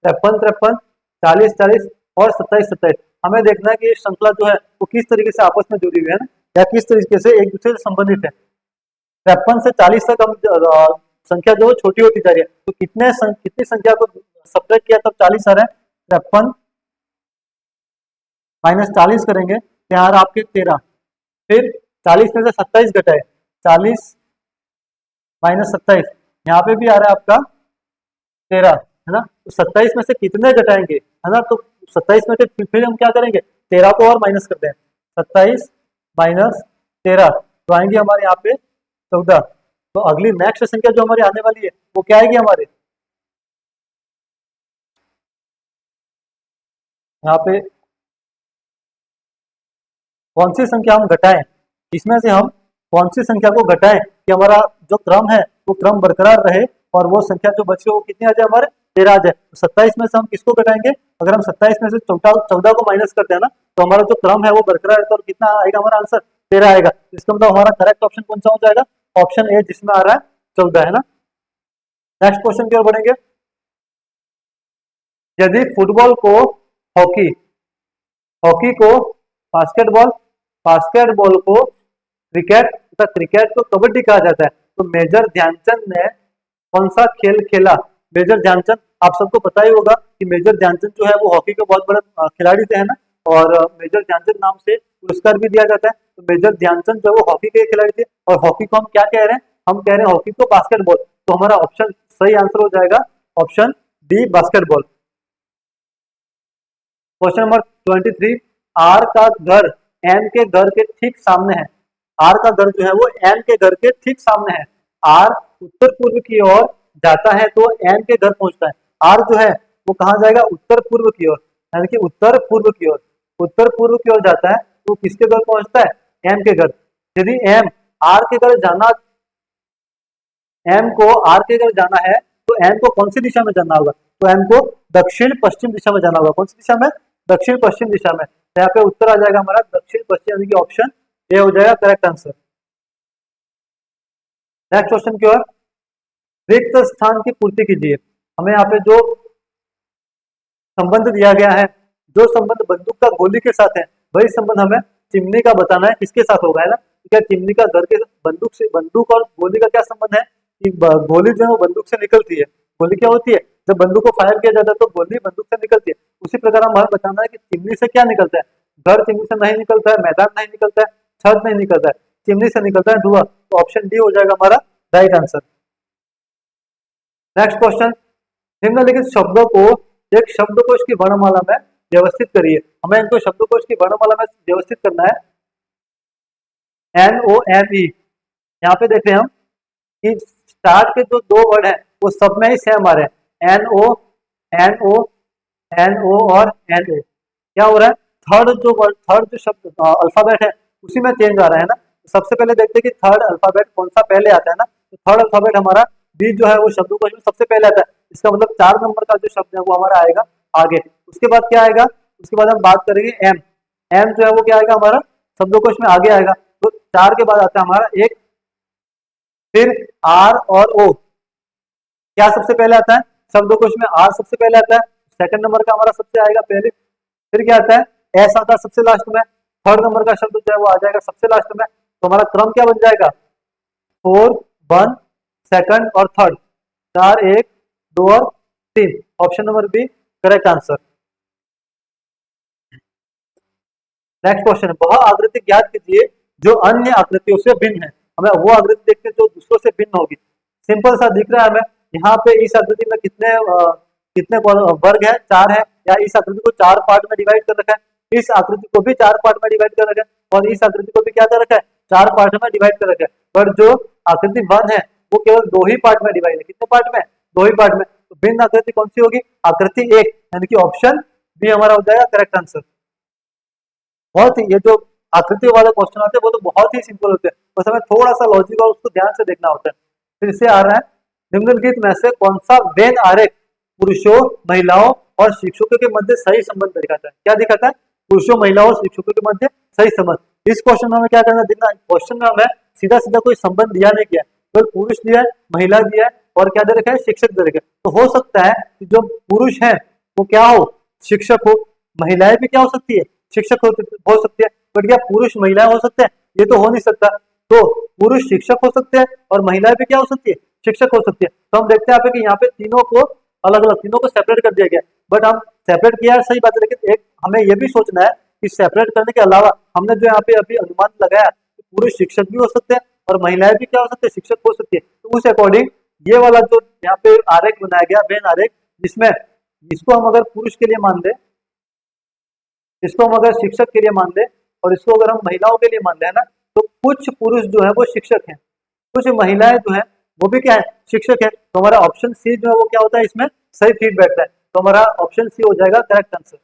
53 53, 40 40 और 27 27। हमें देखना है कि ये श्रृंखला जो है वो किस तरीके से आपस में जुड़ी हुई है ना, या किस तरीके से एक दूसरे से संबंधित है। 53 से 40 तक हम संख्या जो है छोटी होती जा रही है। तो कितनी संख्या को सब्ट्रैक्ट किया तब 40 आ रहा है। 53 माइनस 40 करेंगे तो यहाँ आपके 13। फिर 40 में से 27 घटाए, 40 माइनस 27, यहाँ पे भी आ रहा है आपका 13, है ना। तो 27 में से कितने घटाएंगे, है ना। तो 27 में से फिर हम क्या करेंगे, 13 को और माइनस करते हैं। 27 माइनस 13 तो आएंगे हमारे यहाँ पे 14। तो अगली नेक्स्ट संख्या जो हमारी आने वाली है वो क्या आएगी हमारे यहाँ पे, कौन सी संख्या हम घटाएं, इसमें से हम कौन सी संख्या को घटाएं कि हमारा जो क्रम है वो क्रम बरकरार रहे, और वो संख्या जो बचे वो कितनी आ जाए हमारे 13 आ जाए। तो 27 में से हम किसको घटाएंगे, अगर हम 27 में से 14 को माइनस करते हैं ना, तो हमारा जो क्रम है वो बरकरार रहता है, और कितना आएगा हमारा आंसर 13 आएगा। इसका मतलब हमारा करेक्ट ऑप्शन कौन सा हो जाएगा, ऑप्शन ए, जिसमें आ रहा है 14, है ना। नेक्स्ट क्वेश्चन की ओर बढ़ेंगे। यदि फुटबॉल को हॉकी, हॉकी को बास्केटबॉल, बास्केटबॉल को क्रिकेट तथा क्रिकेट को कबड्डी कहा जाता है, तो मेजर ध्यानचंद ने कौन सा खेल खेला। मेजर ध्यानचंद, आप सबको पता ही होगा कि मेजर ध्यानचंद जो है वो हॉकी के बहुत बड़े खिलाड़ी थे, है ना। और मेजर ध्यानचंद नाम से पुरस्कार भी दिया जाता है। तो मेजर ध्यानचंद जो है वो हॉकी के खिलाड़ी थे, और हॉकी को हम क्या कह रहे हैं, हम कह रहे हैं हॉकी को बास्केटबॉल। तो हमारा ऑप्शन सही आंसर हो जाएगा option D, basketball. Question number 23, R का घर एन के घर के ठीक सामने है। आर का घर जो है वो एन के घर के ठीक सामने है। आर उत्तर पूर्व की ओर जाता है तो एन के घर पहुंचता है। आर जो है वो कहाँ जाएगा, उत्तर पूर्व की ओर, यानी कि उत्तर पूर्व की ओर, उत्तर पूर्व की ओर जाता है तो किसके घर पहुंचता है, एम के घर। यदि एम आर के घर जाना, एम को आर के घर जाना है तो एम को कौन सी दिशा में जाना होगा, तो एम को दक्षिण पश्चिम दिशा में जाना होगा। कौन सी दिशा में, दक्षिण पश्चिम दिशा में। तो यहाँ पे उत्तर आ जाएगा हमारा दक्षिण पश्चिम, यानी कि ऑप्शन ए हो जाएगा करेक्ट आंसर। नेक्स्ट क्वेश्चन की ओर, रिक्त स्थान की पूर्ति कीजिए। हमें यहाँ पे जो संबंध दिया गया है, जो संबंध बंदूक का गोली के साथ है, वही संबंध हमें चिमनी का बताना है किसके साथ होगा, है ना। क्या चिमनी का घर के बंदूक से, बंदूक और गोली का क्या संबंध है कि गोली जो है वो बंदूक से निकलती है। गोली क्या होती है, जब बंदूक को फायर किया जाता है तो गोली बंदूक से निकलती है। उसी प्रकार हमें बताना है कि चिमनी से क्या निकलता है। घर चिमनी से नहीं निकलता है, मैदान नहीं निकलता है, छत नहीं निकलता है, चिमनी से निकलता है धुआं। तो ऑप्शन डी हो जाएगा हमारा राइट आंसर। नेक्स्ट क्वेश्चन, निम्नलिखित शब्दों को एक शब्दकोश की वर्णमाला में व्यवस्थित करिए। हमें इनको शब्दकोश की वर्णमाला में व्यवस्थित करना है। NOME, यहाँ पे देख रहे हैं हम कि स्टार्ट के जो 2 वर्ड है वो सब में ही सेम आ रहे हैं, NO NO NO और NO। क्या हो रहा है, थर्ड जो शब्द अल्फाबेट है उसी में चेंज आ रहा है ना। तो सबसे पहले देखते हैं कि थर्ड अल्फाबेट कौन सा पहले आता है ना। तो थर्ड अल्फाबेट हमारा बी जो है वो शब्दकोश में सबसे पहले आता है। इसका मतलब 4 नंबर का जो शब्द है वो हमारा आएगा आगे। उसके बाद क्या आएगा, उसके बाद हम बात करेंगे एम। एम जो है वो क्या आएगा हमारा शब्दकोश में आगे आएगा। तो 4 के बाद आता है हमारा एक, फिर आर और ओ, क्या सबसे पहले आता है? शब्दकोश में आर सबसे पहले आता है, सेकंड नंबर का हमारा सबसे आएगा पहले, फिर क्या आता है? एस आता है सबसे लास्ट में, थर्ड नंबर का शब्द जो है वो आ जाएगा सबसे लास्ट में। तो हमारा क्रम क्या बन जाएगा? 4, 1, सेकंड और थर्ड, 4, 1, 2 और 3। Option number B correct answer. Next question है, वह आकृति ज्ञात कीजिए जो अन्य आकृतियों से भिन्न है। हमें वो आकृति देखते हैं जो दूसरों से भिन्न होगी। सिंपल सा दिख रहा है हमें, यहाँ पे इस आकृति में कितने वर्ग है? 4 है, या इस आकृति को 4 पार्ट में डिवाइड कर रखा है, इस आकृति को भी 4 पार्ट में डिवाइड कर रखा है, और इस आकृति को भी क्या कर रखा है? 4 पार्ट में डिवाइड कर रखा है। पर जो आकृति 1 है वो केवल 2 ही पार्ट में डिवाइड है। कितने पार्ट में? 2 ही पार्ट में। तो भिन्न आकृति कौन सी होगी? आकृति 1, यानी कि ऑप्शन बी हमारा हो जाएगा करेक्ट आंसर। बहुत ही ये जो आकृति वाले क्वेश्चन आते हैं वो तो बहुत ही सिंपल होते हैं, बस हमें थोड़ा सा लॉजिक और उसको ध्यान से देखना होता है। फिर से आ रहा है, निम्नलिखित में से कौन सा वेन आरेख पुरुषों, महिलाओं और शिक्षकों के मध्य सही संबंध दिखाता है? क्या दिखाता है? पुरुषों, महिलाओं और शिक्षकों के मध्य सही संबंध। इस क्वेश्चन में हमें क्या करना है? क्वेश्चन में हमें सीधा सीधा कोई संबंध दिया नहीं किया, केवल पुरुष दिया है, महिला दिया है, और क्या दे रखा है? शिक्षक दे रखा है। तो हो सकता है कि जो पुरुष है वो क्या हो? शिक्षक हो। महिलाएं भी क्या हो सकती है? शिक्षक हो सकती है। बट क्या पुरुष महिलाएं हो सकते हैं? ये तो हो नहीं सकता। तो पुरुष शिक्षक हो सकते हैं और महिलाएं भी क्या हो सकती है? शिक्षक हो सकती है। तो हम देखते हैं यहाँ पे कि यहाँ पे तीनों को अलग अलग, तीनों को सेपरेट कर दिया गया। बट हम सेपरेट किया है सही बात है, लेकिन एक हमें ये भी सोचना है कि सेपरेट करने के अलावा हमने जो यहाँ पे अभी अनुमान लगाया, पुरुष शिक्षक भी हो सकते हैं और महिलाएं भी क्या हो सकती है? शिक्षक हो सकती है। तो उस अकॉर्डिंग ये वाला जो यहाँ पे आरेख बनाया गया, वेन आरेख, जिसमें इसको हम अगर पुरुष के लिए मान लें, इसको हम अगर शिक्षक के लिए मान लें, और इसको अगर हम महिलाओं के लिए मान लें ना, तो कुछ पुरुष जो है वो शिक्षक हैं, कुछ महिलाएं जो है वो भी क्या है? शिक्षक है। तो हमारा ऑप्शन सी जो है वो क्या होता है? इसमें सही फिट बैठता है। तो हमारा ऑप्शन सी हो जाएगा करेक्ट आंसर।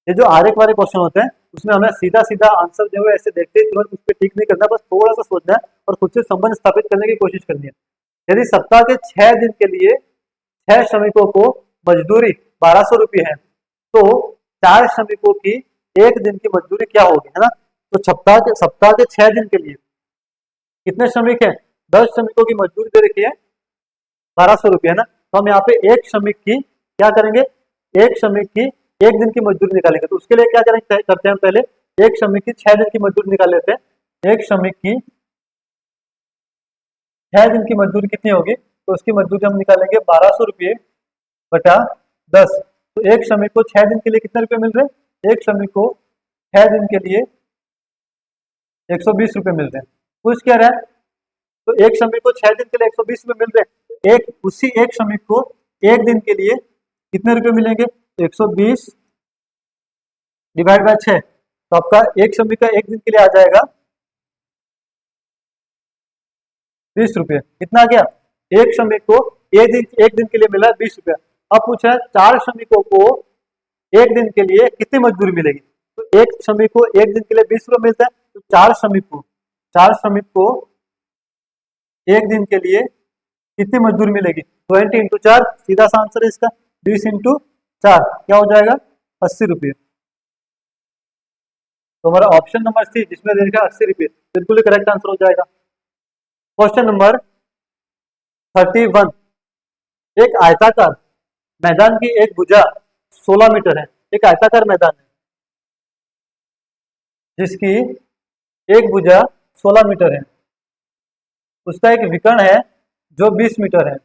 ये जो आरेख वाले क्वेश्चन होते हैं उसमें हमें सीधा सीधा आंसर जो है ऐसे देखते ही तुरंत उस पर टिक नहीं करना, बस थोड़ा सा सोचना है और खुद से संबंध स्थापित करने की कोशिश करनी है। यदि सप्ताह के 6 दिन के लिए 6 श्रमिकों को मजदूरी 1200 रुपये है, तो 4 श्रमिकों की एक दिन की मजदूरी क्या होगी, है ना? तो सप्ताह के 6 दिन के लिए कितने श्रमिक हैं? 10 श्रमिकों की मजदूरी दे रखी है 1200 रुपये, है ना? तो हम यहाँ पे एक श्रमिक की क्या करेंगे? एक श्रमिक की एक दिन की मजदूरी निकालेंगे। तो उसके लिए क्या करेंगे? करते हैं हम पहले एक श्रमिक की 6 दिन की मजदूरी निकाल लेते हैं। एक श्रमिक की 6 दिन की मजदूरी कितनी होगी? तो उसकी मजदूरी हम निकालेंगे 1200 रुपये बटा 10। तो एक श्रमिक को 6 दिन के लिए कितने रुपए मिल रहे हैं? एक श्रमिक को 6 दिन के लिए 120 रुपये मिल रहे हैं। पूछ क्या रहा है? तो एक श्रमिक को 6 दिन के लिए 120 रुपये मिल रहे हैं। उसी एक श्रमिक को एक दिन के लिए कितने रुपए मिलेंगे? 120 डिवाइड बाय 6। तो आपका एक श्रमिक का एक दिन के लिए आ जाएगा 20 रुपये। कितना आ गया? एक श्रमिक को एक दिन के लिए मिला 20 रुपया। अब पूछा है 4 श्रमिकों को एक दिन के लिए कितनी मजदूरी मिलेगी? तो एक श्रमिक को एक दिन के लिए 20 रुपये मिलता है, तो 4 श्रमिक को एक दिन के लिए कितनी मजदूरी मिलेगी? 20 × 4, सीधा सा आंसर है इसका। 20 × 4 क्या हो जाएगा? 80 रुपये। तो हमारा ऑप्शन नंबर सी जिसमें देगा 80 रुपये बिल्कुल करेक्ट आंसर हो जाएगा। क्वेश्चन नंबर 31, एक आयताकार मैदान की एक भुजा 16 मीटर है। एक आयताकार मैदान है जिसकी एक भुजा 16 मीटर है, उसका एक विकर्ण है जो 20 मीटर है।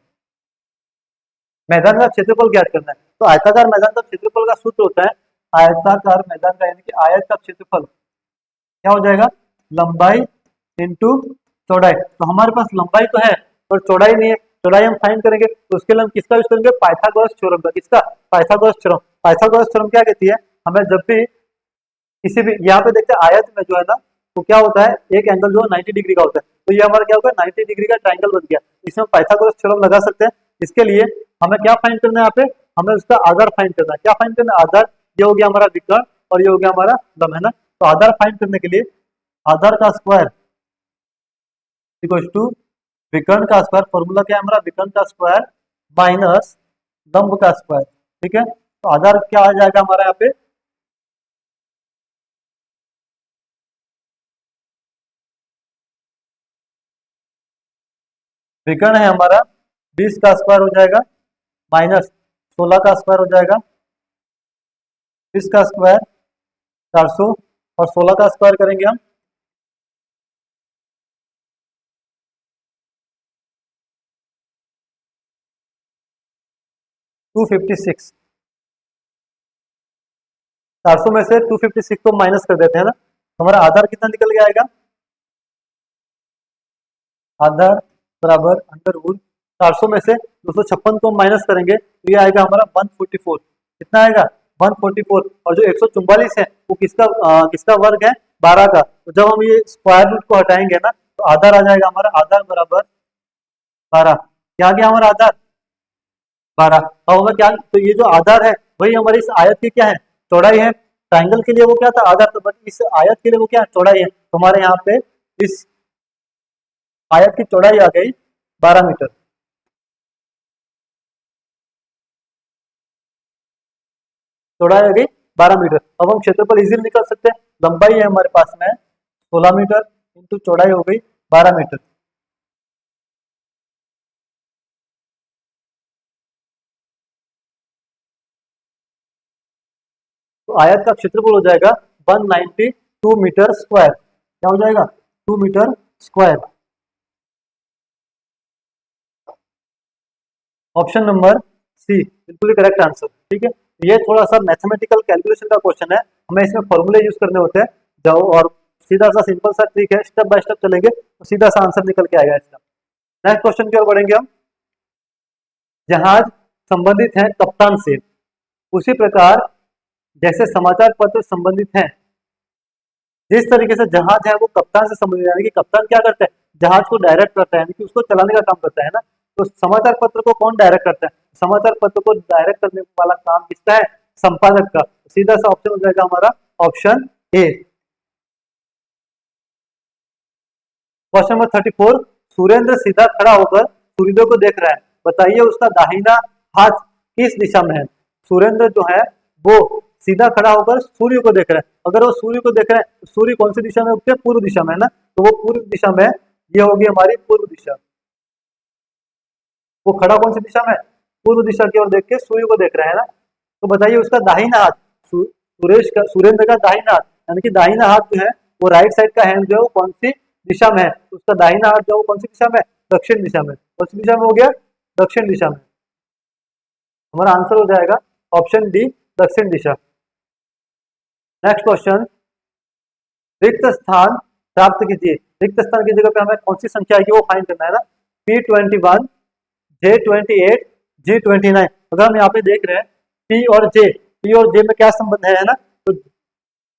मैदान का क्षेत्रफल ज्ञात करना है। तो आयताकार मैदान का क्षेत्रफल का सूत्र होता है आयताकार मैदान का, यानी कि आयत का क्षेत्रफल क्या हो जाएगा? लंबाई इंटू चौड़ाई। तो हमारे पास लंबाई तो है पर चौड़ाई नहीं है। चौड़ाई हम फाइंड करेंगे तो उसके लिए हम किसका यूज करेंगे? पाइथागोरस थ्योरम का। किसका? Pythagoras theorem. पाइथागोरस थ्योरम क्या कहती है? हमें जब भी किसी भी, यहाँ पे देखते हैं आयत में जो है ना, तो क्या होता है? एक एंगल जो 90 डिग्री का होता है, तो ये हमारा क्या होगा? 90 डिग्री का ट्राइंगल बन गया। इसमें हम पाइथागोरस थ्योरम लगा सकते हैं। इसके लिए हमें क्या फाइंड करना है? यहाँ पे हमें उसका आधार फाइंड करना है। क्या फाइंड करना है? आधार। ये हो गया हमारा विकर्ण और ये हो गया हमारा लंब, है ना? तो आधार फाइंड करने के लिए आधार का स्क्वायर इक्वल टू विकर्ण का स्क्वायर। फॉर्मूला क्या है हमारा? विकर्ण का स्क्वायर माइनस लंब का स्क्वायर। ठीक है, तो आधार क्या आ जाएगा हमारा यहाँ पे? विकर्ण है हमारा 20 का स्क्वायर हो जाएगा माइनस 16 का स्क्वायर हो जाएगा, 20 का स्क्वायर 400 और 16 का स्क्वायर करेंगे हम 256। 400 में से 256 को माइनस कर देते हैं ना, तो हमारा आधार कितना निकल के आएगा, आधार बराबर अंडर रूट 400 में से 256 को माइनस करेंगे तो ये आएगा हमारा 144। कितना आएगा 144। और जो 144 है वो किसका वर्ग है, 12 का। तो जब हम ये स्क्वायर रूट को हटाएंगे ना तो आधार आ जाएगा हमारा, आधार बराबर 12। क्या आ गया हमारा आधार 12। अब हमें क्या, तो ये जो आधार है वही हमारी इस आयत की क्या है, चौड़ाई है। ट्राइंगल के लिए वो क्या था, आधार, तो बट इस आयत के लिए वो क्या है, चौड़ाई है। तो हमारे यहाँ पे इस आयत की चौड़ाई आ गई 12 मीटर। चौड़ाई आ गई 12 मीटर। अब हम क्षेत्रफल इजीली निकाल सकते हैं। लंबाई है हमारे पास में 16 मीटर इंटू चौड़ाई हो गई 12 मीटर। तो आयत का क्षेत्रफल हो जाएगा 192 मीटर स्क्वायर। क्या हो जाएगा 2 metre square. Option number C बिल्कुल करेक्ट आंसर। ठीक है, ये थोड़ा सा मैथमेटिकल कैलकुलेशन का क्वेश्चन है, हमें इसमें फॉर्मूले यूज करने होते हैं। जाओ और सीधा सा सिंपल सा ट्रिक है, स्टेप बाय स्टेप चलेंगे तो सीधा सा आंसर निकल के आएगा इसका। नेक्स्ट क्वेश्चन की ओर बढ़ेंगे हम। जहाज संबंधित है कप्तान से, उसी प्रकार जैसे समाचार पत्र संबंधित हैं, जिस तरीके से जहाज है वो कप्तान से संबंधित है, यानी कि कप्तान क्या करता है, जहाज को डायरेक्ट करता है, यानी कि उसको चलाने का काम करता है ना। तो समाचार पत्र को कौन डायरेक्ट करता है, समाचार पत्र को डायरेक्ट करने वाला काम किसका है, संपादक का। सीधा सा ऑप्शन हो जाएगा हमारा option A. Question number 34। Surendra सीधा खड़ा होकर सूर्योदय को देख रहा है, बताइए उसका दाहिना हाथ किस दिशा में है। सुरेंद्र जो है वो सीधा खड़ा होकर सूर्य को देख रहा है। अगर वो सूर्य को देख रहे हैं तो सूर्य कौन सी दिशा में उगते हैं, पूर्व दिशा में है ना। तो वो पूर्व दिशा में, ये होगी हमारी पूर्व दिशा। वो खड़ा कौन सी दिशा में, पूर्व दिशा की ओर देख के सूर्य को देख रहा है ना। तो बताइए उसका दाहिना हाथ, सुरेश का, सुरेंद्र का दाहिना हाथ, यानी कि दाहिना हाथ जो है वो राइट साइड का हैंड जो है वो कौन सी दिशा में है, तो उसका दाहिना हाथ जो है वो कौन सी दिशा में, दक्षिण दिशा में। कौन सी दिशा में हो गया, दक्षिण दिशा में। हमारा आंसर हो जाएगा ऑप्शन डी, दक्षिण दिशा। Next question. रिक्त स्थान प्राप्त कीजिए। रिक्त स्थान की जगह पे हमें कौन सी संख्या आएगी वो फाइंड करना है ना। P21, J28, G29। अगर हम यहाँ पे देख रहे हैं P और J में क्या संबंध है ना, तो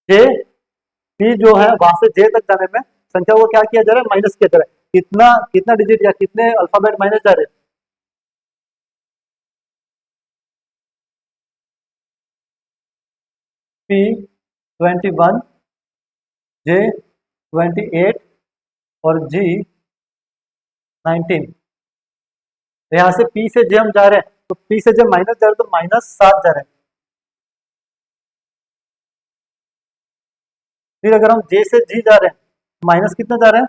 J P जो है वहां से J तक जाने में संख्या को क्या किया जा रहा है, माइनस किया जा रहा है। कितना कितना डिजिट या कितने अल्फाबेट माइनस जा रहे हैं, P21, J28 और G19। यहाँ से P से J हम जा रहे हैं, तो P से J माइनस जा रहे हैं, तो -7 जा रहे हैं। फिर अगर हम J से G जा रहे हैं, माइनस कितना जा रहे हैं,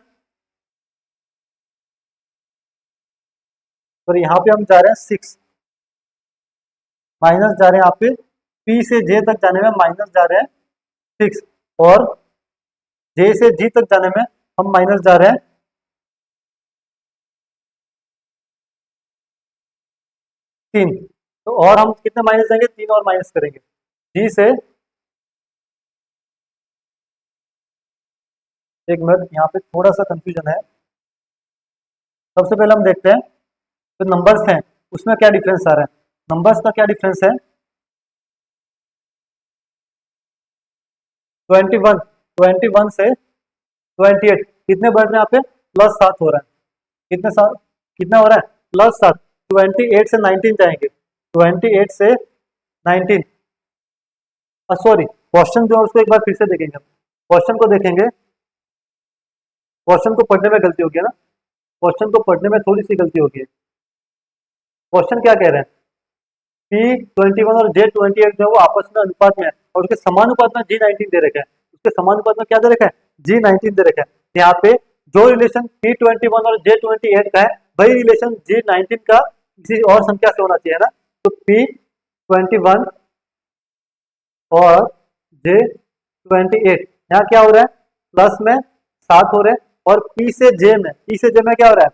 तो यहाँ पे हम जा रहे हैं 6, माइनस जा रहे हैं यहाँ पे P से J तक जाने में माइनस जा रहे हैं 6, और J से G तक जाने में हम माइनस जा रहे हैं 3। तो और हम कितने माइनस जाएंगे, 3 और माइनस करेंगे G से। एक मिनट, यहाँ पे थोड़ा सा कंफ्यूजन है। सबसे पहले हम देखते हैं जो नंबर्स हैं उसमें क्या डिफरेंस आ रहा है। नंबर्स का क्या डिफरेंस है, 21 से 28 कितने बढ़ रहे हैं यहाँ पे, +7 हो रहा है। कितने सात, कितना हो रहा है, +7। 28 से 19 जाएंगे, 28 से 19, सॉरी क्वेश्चन जो है उसको एक बार फिर से देखेंगे हम। क्वेश्चन को देखेंगे, क्वेश्चन को पढ़ने में गलती होगी ना, क्वेश्चन को पढ़ने में थोड़ी सी गलती होगी। क्वेश्चन क्या कह रहे हैं, P21 और J28 जो है वो आपस में अनुपात में है, और उसके समानुपात में G19 दे रखा है। उसके समानुपात में क्या दे रखा है, G19 दे रखा है। यहाँ पे जो रिलेशन P21 और J28 का है वही रिलेशन G19 का किसी और संख्या से होना चाहिए ना, तो P21 और J28, यहाँ क्या हो रहा है, प्लस में 7 हो रहे हैं, और P से J में क्या हो रहा है,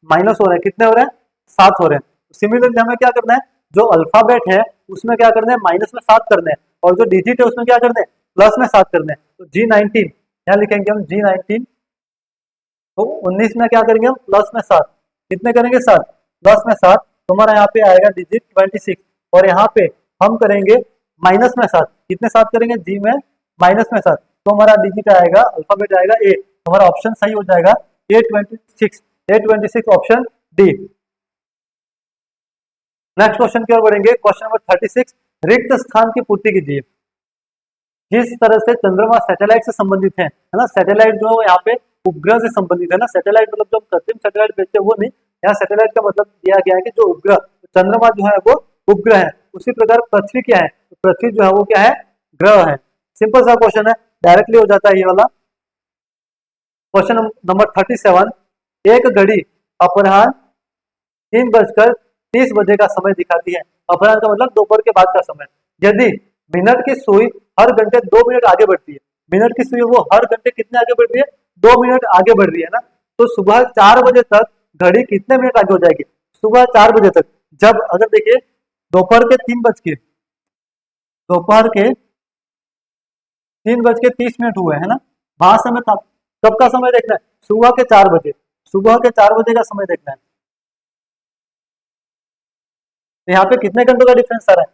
माइनस हो रहे हैं, कितने हो रहे हैं, 7 हो रहे हैं। सिमिलरली हमें क्या करना है, जो अल्फाबेट है उसमें क्या करना है, माइनस में 7 करने हैं, और जो डिजिट है उसमें क्या करना है, प्लस में 7 करने हैं। तो G19 यहाँ लिखेंगे हम G19, तो 19 में क्या करेंगे हम, प्लस में 7, कितने करेंगे, 7, प्लस में 7, तो हमारा यहाँ पे आएगा डिजिट 26, और यहाँ पे हम करेंगे माइनस में 7, कितने 7 करेंगे, जी में माइनस में 7, तो हमारा डिजिट आएगा, अल्फाबेट आएगा ए, तो हमारा ऑप्शन सही हो जाएगा A26 option D. Next question की ओर बढ़ेंगे, क्वेश्चन नंबर 36, रिक्त स्थान की पूर्ति कीजिए। जिस तरह से चंद्रमा सैटेलाइट से संबंधित है ना, सैटेलाइट जो यहाँ पे उपग्रह से संबंधित है ना, सैटेलाइट मतलब जो कृत्रिम सैटेलाइट भेजते हैं वो नहीं, यहाँ सैटेलाइट का मतलब दिया गया है कि जो उपग्रह, चंद्रमा जो है वो उपग्रह है, उसी प्रकार पृथ्वी क्या है, तो पृथ्वी जो है वो क्या है, ग्रह है। सिंपल सा क्वेश्चन है, डायरेक्टली हो जाता है ये वाला। क्वेश्चन नंबर 37, एक घड़ी अपराह्न 3:30 का समय दिखाती है। अपराह्न का मतलब दोपहर के बाद का समय। यदि मिनट की सुई हर घंटे 2 मिनट आगे बढ़ती है, मिनट की सुई वो हर घंटे कितने आगे बढ़ रही है, 2 मिनट आगे बढ़ रही है ना, तो सुबह 4 बजे तक घड़ी कितने मिनट आगे हो जाएगी, सुबह 4 बजे तक, जब अगर देखिए दोपहर के 3:30 हुए है ना, वहां से हमें कब का समय देखना है, सुबह के 4 बजे, सुबह के 4 बजे का समय देखना है। तो यहाँ पे कितने घंटों का डिफरेंस आ रहा है,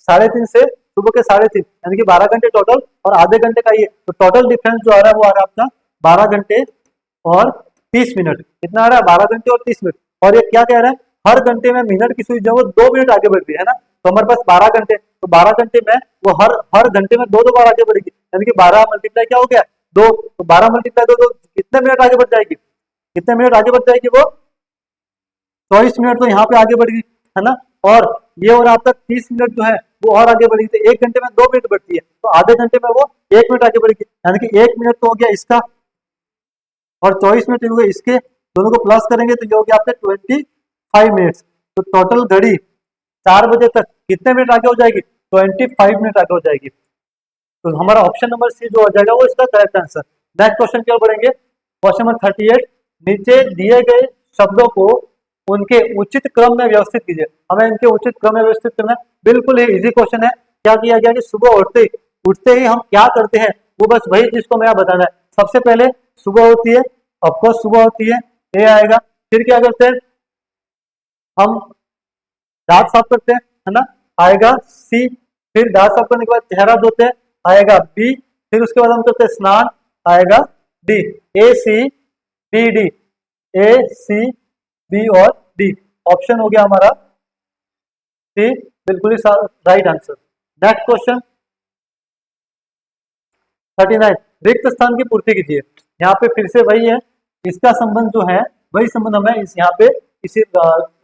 3:30 से सुबह के 3:30, यानी कि 12 घंटे टोटल, और आधे घंटे का ये, तो टोटल डिफरेंस जो आ रहा है वो आ रहा है आपका 12 घंटे और 30 मिनट। कितना आ रहा है, 12 घंटे और 30 मिनट। और ये क्या कह रहा है, हर घंटे में मिनट की सुई जो वो 2 मिनट आगे बढ़ रही है ना, तो हमारे पास 12 घंटे, तो 12 घंटे में वो हर हर घंटे में 2-2 बार आगे बढ़ेगी, यानी कि 12 मल्टीप्लाई क्या हो गया, 2, तो 12 मल्टीप्लाई 2, तो कितने मिनट आगे बढ़ जाएगी, कितने मिनट आगे बढ़ जाएगी वो 24 मिनट, तो यहाँ पे आगे बढ़ गई है ना। और ये और आपका 30 मिनट जो है वो और आगे बढ़ी, तो 1 घंटे में 2 मिनट बढ़ती है, तो आधे घंटे में वो 1 मिनट आगे बढ़ेगी, यानी कि 1 मिनट तो हो गया इसका, और 24 मिनट हुए इसके, दोनों को प्लस करेंगे तो ये हो गया आपके 25 मिनट्स। तो टोटल घड़ी 4 बजे तक कितने मिनट आगे हो जाएगी, 25 मिनट आगे हो जाएगी। तो हमारा ऑप्शन नंबर सी जो हो जाएगा वो इसका करेक्ट आंसर। नेक्स्ट क्वेश्चन की ओर बढ़ेंगे, क्वेश्चन नंबर 38, नीचे दिए गए शब्दों को उनके उचित क्रम में व्यवस्थित कीजिए। हमें इनके उचित क्रम में व्यवस्थित करना है, बिल्कुल ही इजी क्वेश्चन है। क्या किया गया कि सुबह उठते ही हम क्या करते हैं, वो बस वही जिसको मैं बताना है। सबसे पहले सुबह होती है, ऑफकोर्स सुबह होती है, ए आएगा। फिर क्या करते हैं, हम दांत साफ करते हैं, है ना, आएगा सी। फिर दांत साफ करने के बाद चेहरा धोते हैं, आएगा बी। फिर उसके बाद हम करते हैं स्नान, आएगा डी। ए सी बी डी, ए सी बी और डी, ऑप्शन हो गया हमारा सी, बिल्कुल ही राइट आंसर। नेक्स्ट क्वेश्चन 39, रिक्त स्थान की पूर्ति कीजिए। यहाँ पे फिर से वही है, इसका संबंध जो है वही संबंध हमें इस यहाँ पे इसी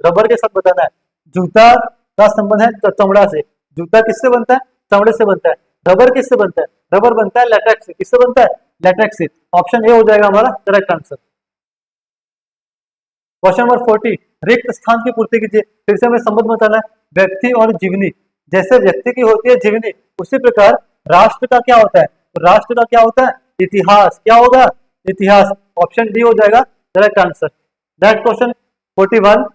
रबर के साथ बताना है। जूता का संबंध है चमड़ा से, जूता किससे बनता है, चमड़े से बनता है। रबर किससे बनता है, रबर बनता है लेटेक्स से, किससे बनता है, लेटेक्स से। ऑप्शन ए हो जाएगा हमारा करेक्ट आंसर। क्वेश्चन नंबर 40, रिक्त स्थान की पूर्ति कीजिए। फिर से हमें संबंध बताना है, व्यक्ति और जीवनी। जैसे व्यक्ति की होती है जीवनी, उसी प्रकार राष्ट्र का क्या होता है, तो राष्ट्र का क्या होता है, इतिहास। क्या होगा, इतिहास। ऑप्शन डी हो जाएगा करेक्ट आंसर। नेक्स्ट क्वेश्चन 41,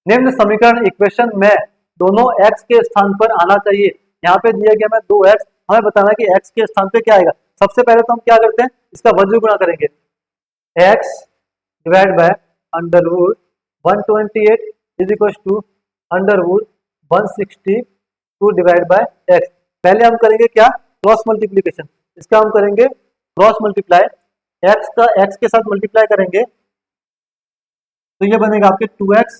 निम्न समीकरण इक्वेशन में दोनों x के स्थान पर आना चाहिए। यहाँ पे दिया गया हमें 2x, हमें बताना है कि x के स्थान पे क्या आएगा। सबसे पहले तो हम क्या करते हैं, इसका वज्र गुणा करेंगे, x divide by under root 128 is equal to under root 162 divide by x। पहले हम करेंगे क्या, क्रॉस मल्टीप्लीकेशन। इसका हम करेंगे क्रॉस मल्टीप्लाई, x का x के साथ मल्टीप्लाई करेंगे, तो ये बनेगा आपके 2x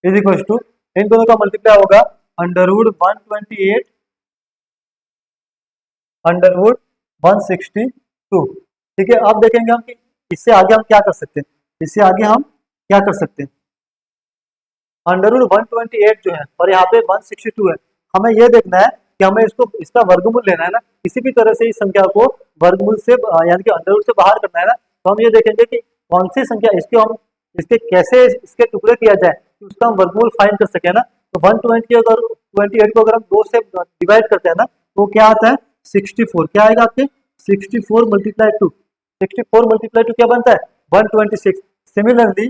इज इक्वल टू, इन दोनों का मल्टीप्लाई होगा अंडर रूट 128 अंडर रूट 162। ठीक है, अब देखेंगे हम कि इससे आगे हम क्या कर सकते हैं, इससे आगे हम क्या कर सकते हैं। अंडर रूट 128 जो है और यहाँ पे 162 है, हमें ये देखना है कि हमें इसको इसका वर्गमूल लेना है ना, किसी भी तरह से इस संख्या को वर्गमूल से यानी कि अंडर रूट से बाहर करना है ना। तो हम ये देखेंगे कि कौन सी संख्या इसके कैसे इसके टुकड़े किया जाए कि उसका हम वर्गमूल फाइंड कर सके ना। तो 120 अगर 28 को अगर हम 2 से डिवाइड करते हैं ना तो क्या आता है 64। क्या आएगा आपके 64 मल्टीप्लाई टू 64 क्या बनता है 126। सिमिलरली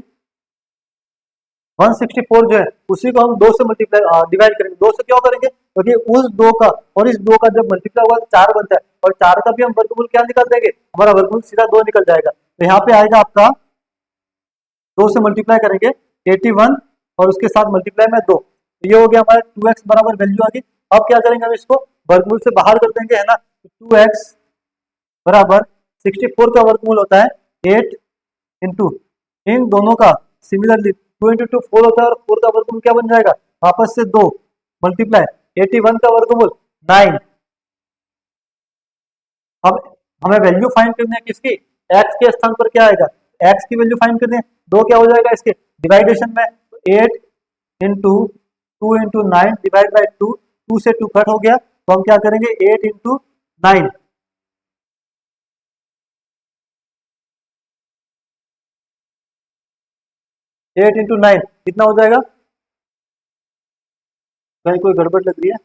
164 जो है उसी को हम 2 से मल्टीप्लाई डिवाइड करेंगे। 2 से क्या करेंगे क्योंकि उस 2 का और इस 2 का जब मल्टीप्लाई होगा तो 4 बनता है और 4 का भी हम वर्गमूल क्या निकाल देंगे हमारा वर्गमूल सीधा 2 निकल जाएगा। तो यहाँ पे आएगा आपका 2 से मल्टीप्लाई करेंगे 81 और उसके साथ मल्टीप्लाई में 2। तो ये हो गया हमारा 2x बराबर वैल्यू आ गई। अब क्या करेंगे हम इसको वर्गमूल से बाहर कर देंगे है ना। 2x बराबर 64 का वर्गमूल होता है 8 इंटू इन दोनों का सिमिलरली 2 इंटू 2 4 होता है और 4 का वर्गमूल क्या बन जाएगा वापस से 2 मल्टीप्लाई 81 का वर्गमूल 9। अब हमें वैल्यू फाइंड करनी है किसकी x के स्थान पर क्या आएगा x की वैल्यू फाइंड करनी है। 2 क्या हो जाएगा इसके डिवाइडेशन में 8 इंटू 2 इंटू 9 डिवाइड बाई 2 2 से 2 कट हो गया तो हम क्या करेंगे 8 इंटू 9 8 इंटू 9 कितना हो जाएगा कहीं कोई गड़बड़ लग रही है।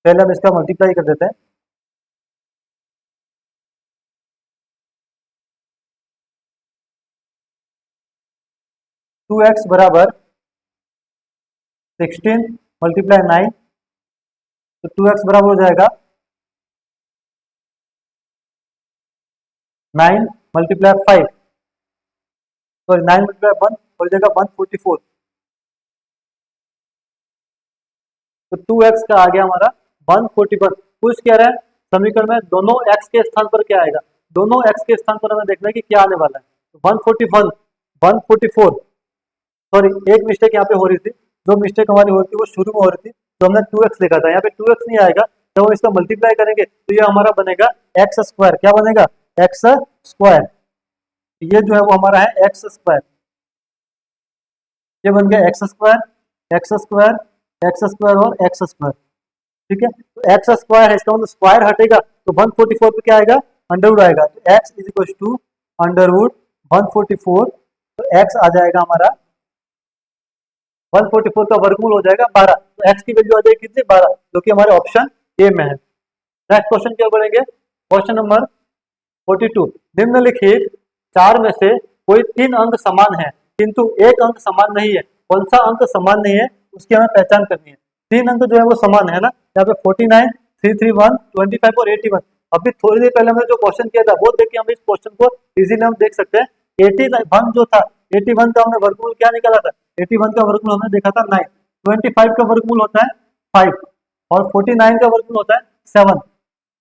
पहले हम इसका मल्टीप्लाई कर देते हैं। टू एक्स बराबर 16 मल्टीप्लाई 9 तो 2x बराबर हो जाएगा 9 मल्टीप्लाई 5 सॉरी 9 मल्टीप्लाई 1 हो जाएगा 144। तो 2x का आ गया हमारा 141। कुछ कह रहा है समीकरण में दोनों x के स्थान पर क्या आएगा दोनों x के स्थान पर हमें देखना है कि क्या आने वाला है। तो 141 144 सॉरी एक मिस्टेक यहाँ पे हो रही थी। जो मिस्टेक हमारी हो रही थी वो शुरू में हो रही थी तो हमने 2x लिखा था यहाँ पे 2x नहीं आएगा तो हम इसका मल्टीप्लाई करेंगे तो ये हमारा बनेगा एक्स स्क्वायर। क्या बनेगा एक्स स्क्वायर। ये जो है वो हमारा है एक्स स्क्वायर। ये बन गया x square x square x square और एक्स स्क्वायर। ठीक है तो एक्स स्क्वायर है इसका मतलब स्क्वायर हटेगा तो 144 पे क्या आएगा अंडरवुड आएगा तो x is equal to under root 144। तो x आ जाएगा हमारा 144 का वर्गमूल हो जाएगा 12 तो x की वैल्यू आ जाएगी कितनी 12 जो कि हमारे ऑप्शन ए में है। नेक्स्ट क्वेश्चन क्या बढ़ेंगे क्वेश्चन नंबर 42 निम्नलिखित 4 में से कोई 3 अंक समान है किंतु एक अंक समान नहीं है। कौन सा अंक समान नहीं है उसकी हमें पहचान करनी है। 3 अंक जो है वो समान है ना यहाँ पे 49 331 25 और 81। अभी थोड़ी देर पहले हमने जो क्वेश्चन किया था वो देख के हम इस क्वेश्चन को इजीली हम देख सकते हैं। 81 जो था 81 का हमने वर्गमूल क्या निकाला था 81 का वर्गमूल हमने देखा था 9। 25 का वर्गमूल होता है 5 और 49 का वर्गमूल होता है 7।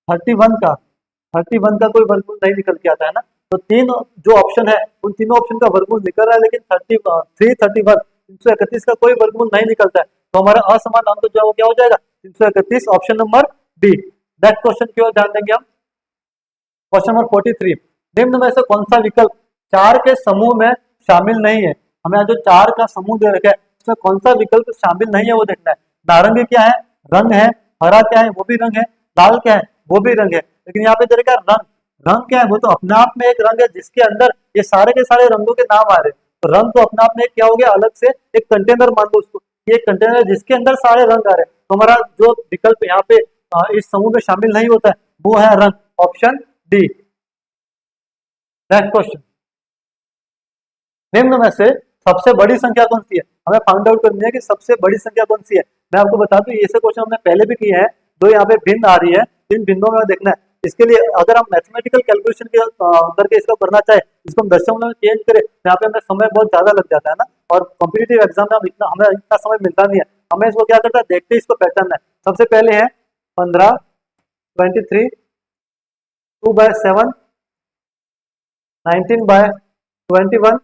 31 का कोई वर्गमूल नहीं निकल के आता है ना। तो 3 जो ऑप्शन है उन तीनों ऑप्शन का वर्गमूल निकल रहा है लेकिन 331 331 का कोई वर्गमूल नहीं निकलता है तो हमारा असमान अंक जो है वो क्या हो जाएगा 331 option number D. Next question की ओर ध्यान देंगे हम क्वेश्चन नंबर 43 निम्न में से कौन सा विकल्प 4 के समूह में शामिल नहीं है। हमें जो 4 का समूह दे रखा है उसमें कौन सा विकल्प शामिल नहीं है वो देखना है। नारंगी क्या है रंग है हरा क्या है वो भी रंग है लाल क्या है वो भी रंग है लेकिन यहाँ पे देखा रंग रंग क्या है वो तो अपने आप में एक रंग है जिसके अंदर ये सारे के सारे रंगों के नाम आ रहे हैं। तो रंग तो अपने आप में क्या हो गया अलग से एक कंटेनर मान लो उसको ये कंटेनर जिसके अंदर सारे रंग आ रहे हैं। तो हमारा जो विकल्प यहाँ पे इस समूह में शामिल नहीं होता है वो है रंग ऑप्शन डी। नेक्स्ट क्वेश्चन निम्न में से सबसे बड़ी संख्या कौन सी है। हमें फाइंड आउट करनी है कि सबसे बड़ी संख्या कौन सी है। मैं आपको बता दूं ये से क्वेश्चन हमने पहले भी किए हैं जो यहाँ पे भिन्न आ रही है इन भिन्नों में देखना है। इसके लिए अगर हम मैथमेटिकल कैलकुलेशन के करके इसको करना चाहे इसको हम दशमलव में चेंज करें तो यहाँ पे हमें समय बहुत ज्यादा लग जाता है ना और कॉम्पिटिटिव एग्जाम में हमें इतना समय मिलता नहीं है। हमें इसको क्या करता है देखते इसको पहचानना है। सबसे पहले है 15 23 2/7 19/21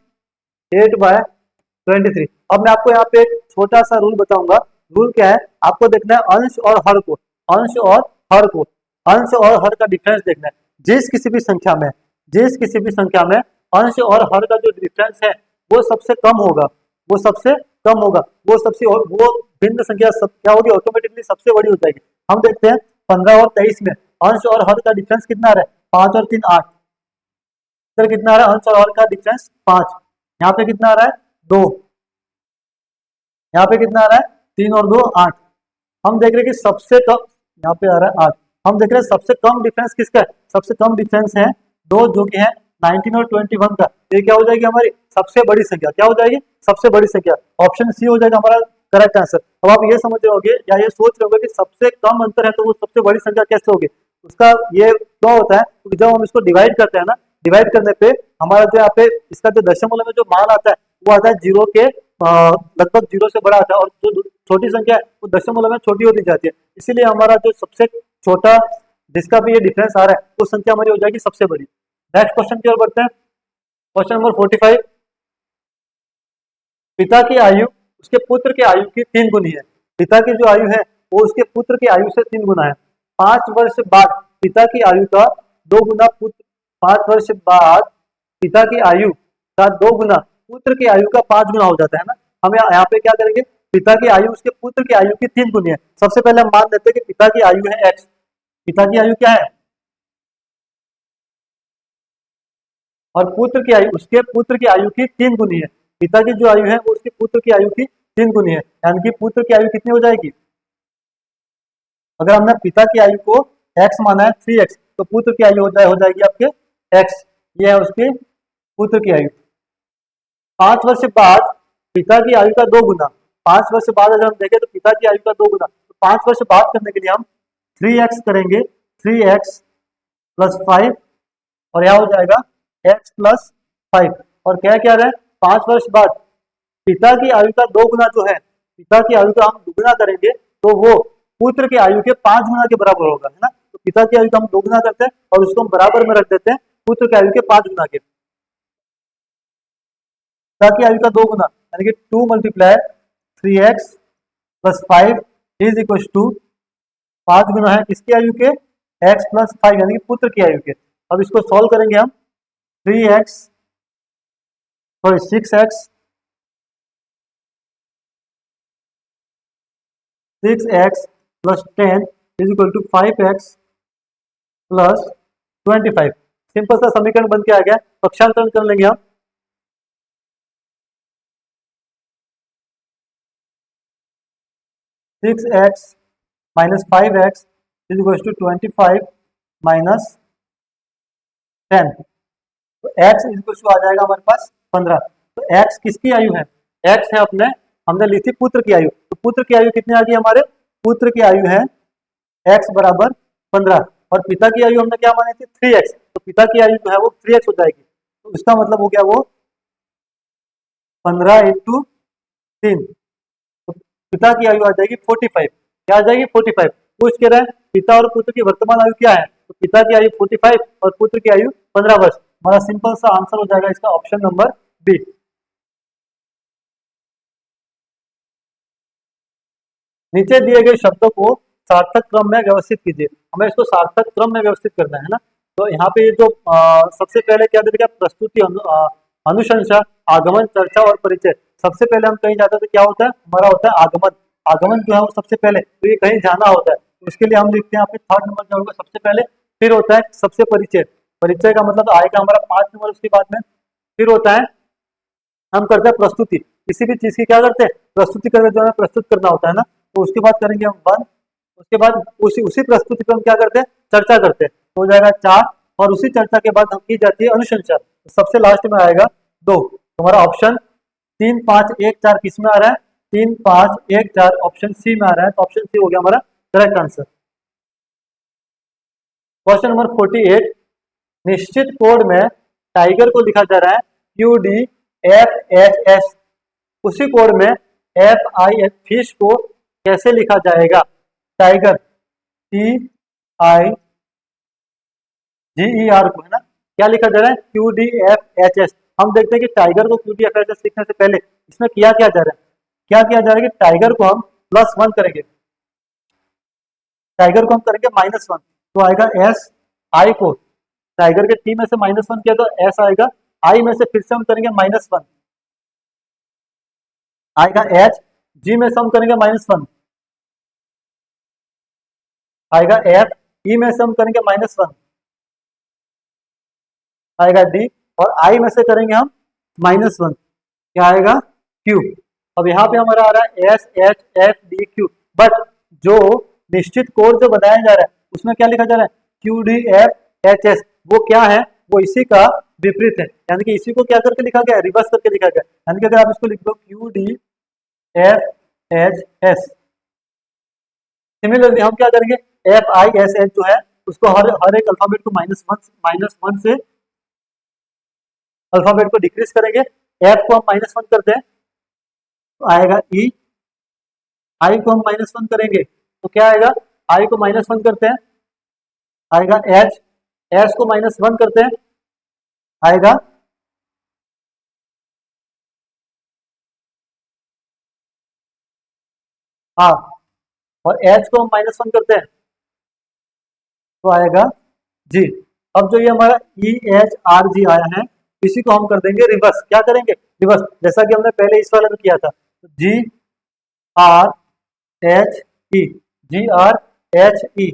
8/23। अब मैं आपको यहाँ पे एक छोटा सा रूल बताऊंगा। रूल क्या है आपको देखना है अंश और हर को अंश और हर को अंश और हर का डिफरेंस देखना है। जिस किसी भी संख्या में अंश और हर का जो डिफरेंस है वो सबसे कम होगा वो सबसे और वो भिन्न संख्या सब क्या होगी ऑटोमेटिकली सबसे बड़ी हो जाएगी। हम देखते हैं 15 और 23 में अंश और हर का डिफरेंस कितना आ रहा है? 5 और 3 8। इधर कितना आ रहा है? अंश और हर का डिफरेंस 5। यहाँ पे कितना आ रहा है? 2। यहाँ पे कितना आ रहा है? 3 और 2 8। हम देख रहे हैं कि सबसे कम, यहाँ पे आ रहा है 8। हम देख रहे हैं सबसे कम डिफरेंस किसका है? सबसे कम डिफरेंस है 2, जो कि है 19 और 21 का। ये क्या हो जाएगी हमारी सबसे बड़ी संख्या? क्या हो जाएगी? सबसे बड़ी संख्या। ऑप्शन सी हो जाएगा हमारा करेक्ट आंसर। अब आप ये समझ रहे होगे या ये सोच रहे होगे कि सबसे कम अंतर है तो वो सबसे बड़ी संख्या कैसे होगी? उसका ये क्या होता है, क्योंकि जब हम इसको डिवाइड करते हैं ना, डिवाइड करने पे हमारा जो यहाँ पे इसका जो दशमलव में जो मान आता है वो आता है जीरो के लगभग जीरो से बड़ा आता है, और जो छोटी संख्या है वो दशमलव में छोटी होती जाती है। इसीलिए हमारा जो सबसे छोटा जिसका भी ये डिफरेंस आ रहा है वो संख्या हमारी हो जाएगी सबसे बड़ी। नेक्स्ट क्वेश्चन की ओर बढ़ते हैं। Question number 45। पिता की आयु उसके पुत्र की आयु की 3 गुनी है। पिता की जो आयु है वो उसके पुत्र की आयु से 3 गुना है। 5 वर्ष बाद पिता की आयु का 2 गुना पुत्र, 5 वर्ष बाद पिता की आयु का 2 गुना पुत्र की आयु का 5 गुना हो जाता है ना। हम यहाँ पे क्या करेंगे? पिता की आयु उसके पुत्र की आयु की 3 गुनी है। सबसे पहले हम मान लेते हैं कि पिता की आयु है x। पिता की आयु क्या है? और पुत्र की आयु उसके पुत्र की आयु की 3 गुनी है। पिता की जो आयु है वो उसके पुत्र की आयु की 3 गुनी है, यानी कि पुत्र की आयु कितनी हो जाएगी? अगर हमने पिता की आयु को x माना है 3x, तो पुत्र की आयु हो जाएगी आपके x। ये है उसके पुत्र की आयु। 5 वर्ष बाद पिता की आयु का 2 गुना। 5 वर्ष बाद अगर हम देखें तो पिता की आयु का 2 गुना, तो 5 वर्ष बाद करने के लिए हम 3x करेंगे, 3x प्लस 5, और यहाँ हो जाएगा x प्लस 5। और क्या क्या रहे? 5 वर्ष बाद पिता की आयु का 2 गुना जो है, पिता की आयु का हम दुगुना करेंगे तो वो पुत्र की आयु के 5 गुना के बराबर होगा, है ना। तो पिता की आयु का हम दोगुना करते हैं और उसको हम बराबर में रख देते हैं पुत्र की आयु के 5 गुना के। पिता की आयु का 2 गुना यानी कि 2 multiply 3x plus 5 is equal to 5 गुना है किसकी आयु के? x प्लस 5 यानी कि पुत्र की आयु के। अब इसको सॉल्व करेंगे हम। 3x sorry 6x 6x plus 10 is equal to 5x plus 25। Simple सा समीकरण बन के आ गया। पक्षांतरण कर लेंगे हम। 6x minus 5x is equal to 25 minus 10। तो x इज इक्वल टू आ जाएगा हमारे पास 15। तो x किसकी आयु है? x है अपने, हमने ली थी पुत्र की आयु। तो पुत्र की आयु कितनी आ गई हमारे? पुत्र की आयु है x बराबर 15, और पिता की आयु हमने क्या मानी थी? 3x। तो पिता की आयु जो है वो 3x हो जाएगी। तो इसका मतलब हो गया वो 15 इंटू 3। तो पिता की आयु आ जाएगी 45। क्या आ जाएगी? 45। पूछ के रहे पिता और पुत्र की वर्तमान आयु क्या है, तो पिता की आयु 45 और पुत्र की आयु 15 वर्ष। हमारा सिंपल सा आंसर हो जाएगा इसका ऑप्शन नंबर बी। नीचे दिए गए शब्दों को सार्थक क्रम में व्यवस्थित कीजिए। हमें इसको सार्थक क्रम में व्यवस्थित करना है ना। तो यहाँ पे ये जो सबसे पहले क्या देते हैं? प्रस्तुति, अनुशंसा, आगमन, चर्चा और परिचय। सबसे पहले हम कहीं जाते हैं तो क्या होता है? हमारा होता है आगमन। आगमन जो है वो सबसे पहले, तो ये कहीं जाना होता है तो उसके लिए हम लिखते हैं यहाँ पे थर्ड नंबर जो होगा सबसे पहले। फिर होता है सबसे परिचय। परिचय का मतलब आएगा हमारा 5 नंबर उसके बाद में। फिर होता है हम करते हैं प्रस्तुति। किसी भी चीज की क्या करते हैं? प्रस्तुति करके जो हमें प्रस्तुत करना होता है ना, तो उसके बाद करेंगे हम 1। उसके बाद उसी उसी प्रस्तुति पर हम क्या करते हैं? चर्चा करते हैं, तो हो जाएगा 4। और उसी चर्चा के बाद हम की जाती है अनुशंसा, तो सबसे लास्ट में आएगा 2। हमारा ऑप्शन 3 5 1 4 किस में आ रहा है? 3 5 1 4 ऑप्शन सी में आ रहा है। तो ऑप्शन सी हो गया हमारा करेक्ट आंसर। Question number 48। निश्चित कोड में टाइगर को लिखा जा रहा है QDFHS। उसी कोड में FIH फिश को कैसे लिखा जाएगा? टाइगर TIGER को, है ना। क्या लिखा जा रहा है? QDFHS। हम देखते हैं कि टाइगर को QDFHS लिखने से पहले इसमें किया क्या जा रहा है? क्या किया जा रहा है कि टाइगर को हम +1 करेंगे, टाइगर को हम करेंगे -1, तो आएगा SI को। टाइगर के T में से -1 किया तो S आएगा। I में से फिर से हम करेंगे -1 आएगा H। G में से हम करेंगे -1 आएगा एफ, ई में से हम करेंगे -1 आएगा डी, और आई में से करेंगे हम -1 क्या आएगा क्यू। अब यहाँ पे हमारा आ रहा है S H F D Q, but जो निश्चित कोड जो बनाया जा रहा है उसमें क्या लिखा जा रहा है Q D F H S, वो क्या है, वो इसी का विपरीत है, यानी कि इसी को क्या करके लिखा गया है, रिवर्स करके लिखा गया है। यानी कि अगर आप इसको लिख दो Q D F H S, similarly हम क्या करेंगे एफ आई एस एच जो है उसको हर एक अल्फाबेट को -1 से अल्फाबेट को डिक्रीज करेंगे। एफ को हम -1 करते हैं तो आएगा ई, आई को हम -1 करेंगे तो क्या आएगा, आई को -1 करते हैं आएगा एच, एच को -1 करते हैं आएगा आर, और एच को हम -1 करते हैं तो आएगा जी। अब जो ये हमारा ई एच आर जी आया है इसी को हम कर देंगे रिवर्स, क्या करेंगे रिवर्स, जैसा कि हमने पहले इस वाले में किया था। तो G R H E, G R H E,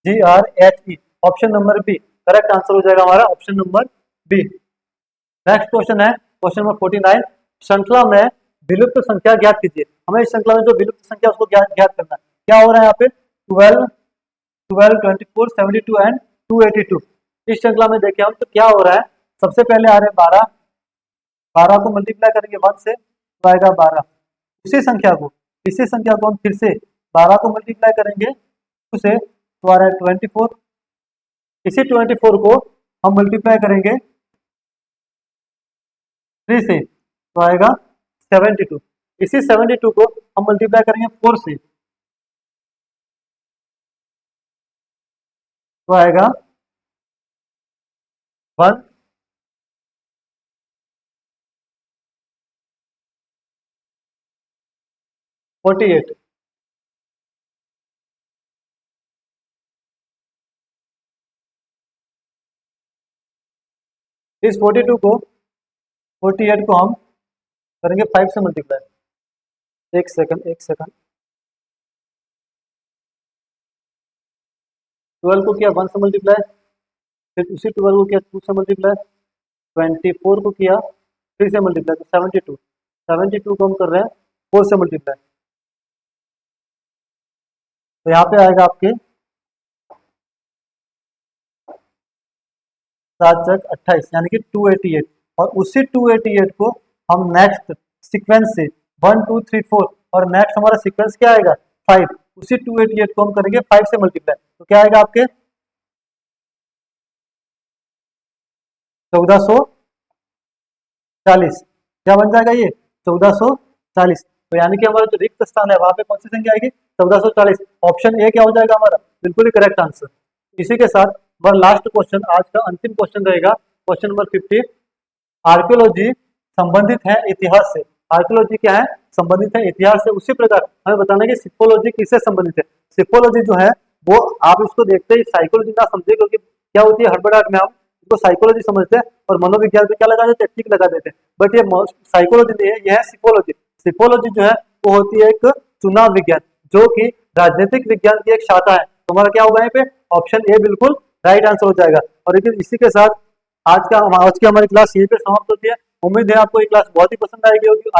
G R H E, option number B correct answer हो जाएगा हमारा, option number B. Next question है क्वेश्चन नंबर 49, श्रृंखला में विलुप्त संख्या ज्ञात कीजिए। हमें इस श्रृंखला में जो विलुप्त संख्या उसको ज्ञात करना है। क्या हो रहा है यहाँ पे 12, 24, 72 एंड 282। इस श्रृंखला में देखें हम तो क्या हो रहा है, सबसे पहले आ रहे हैं 12, 12 को मल्टीप्लाई करेंगे 1 से तो आएगा 12। इसी संख्या को हम फिर से 12 को मल्टीप्लाई करेंगे 2 से तो आ रहा है 24। इसी 24 को हम मल्टीप्लाई करेंगे 3 से तो आएगा 72। इसी 72 को हम मल्टीप्लाई करेंगे 4 से तो आएगा 1। फोर्टी एट, इस 42 को 48 को हम करेंगे 5 से मल्टीप्लाई। एक सेकंड 12 को किया 1 से मल्टीप्लाई, फिर उसी 12 को किया 2 से मल्टीप्लाई, 24 को किया 3 से मल्टीप्लाई तो 72, 72 को हम कर रहे हैं 4 से मल्टीप्लाई तो यहाँ पे आएगा आपके 7×28 यानी कि 288। और उसी 288 को हम नेक्स्ट सीक्वेंस से 1 2 3 4 और नेक्स्ट हमारा सीक्वेंस क्या आएगा 5, उसी 288 को हम करेंगे 5 से मल्टीप्लाई तो क्या आएगा आपके 1440। क्या बन जाएगा ये 1440। तो यानी कि हमारा जो रिक्त स्थान है वहां पे कौन सी संख्या आएगी 1440। ऑप्शन ए क्या हो जाएगा हमारा बिल्कुल ही करेक्ट आंसर। इसी के साथ हमारा लास्ट क्वेश्चन, आज का अंतिम क्वेश्चन रहेगा क्वेश्चन नंबर 50। आर्कियोलॉजी संबंधित है इतिहास से। आर्कियोलॉजी क्या है संबंधित है इतिहास से, उसी प्रकार हमें बताना है कि सिपोलॉजी किससे संबंधित है। सिपोलॉजी जो है वो आप इसको देखते ही साइकोलॉजी ना समझे, क्योंकि क्या होती है हड़बड़ाहट में हम इसको साइकोलॉजी समझते हैं और मनोविज्ञान पे क्या लगा देते हैं टिक लगा देते हैं, बट ये साइकोलॉजी नहीं है, यह है सिपोलॉजी। सिपोलॉजी जो है वो होती है एक चुनाव विज्ञान जो कि राजनीतिक विज्ञान की एक शाखा है। तो हमारा क्या होगा यहाँ पे ऑप्शन ए बिल्कुल राइट आंसर हो जाएगा। और इसी के साथ आज की हमारी क्लास यहीं पे समाप्त होती है। उम्मीद है आपको ये क्लास बहुत ही पसंद आई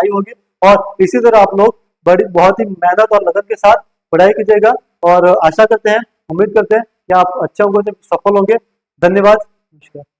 होगी और इसी तरह आप लोग बहुत ही मेहनत और लगन के साथ पढ़ाई कीजिएगा और आशा करते हैं, उम्मीद करते हैं कि आप अच्छा होंगे, सफल होंगे। धन्यवाद, नमस्कार।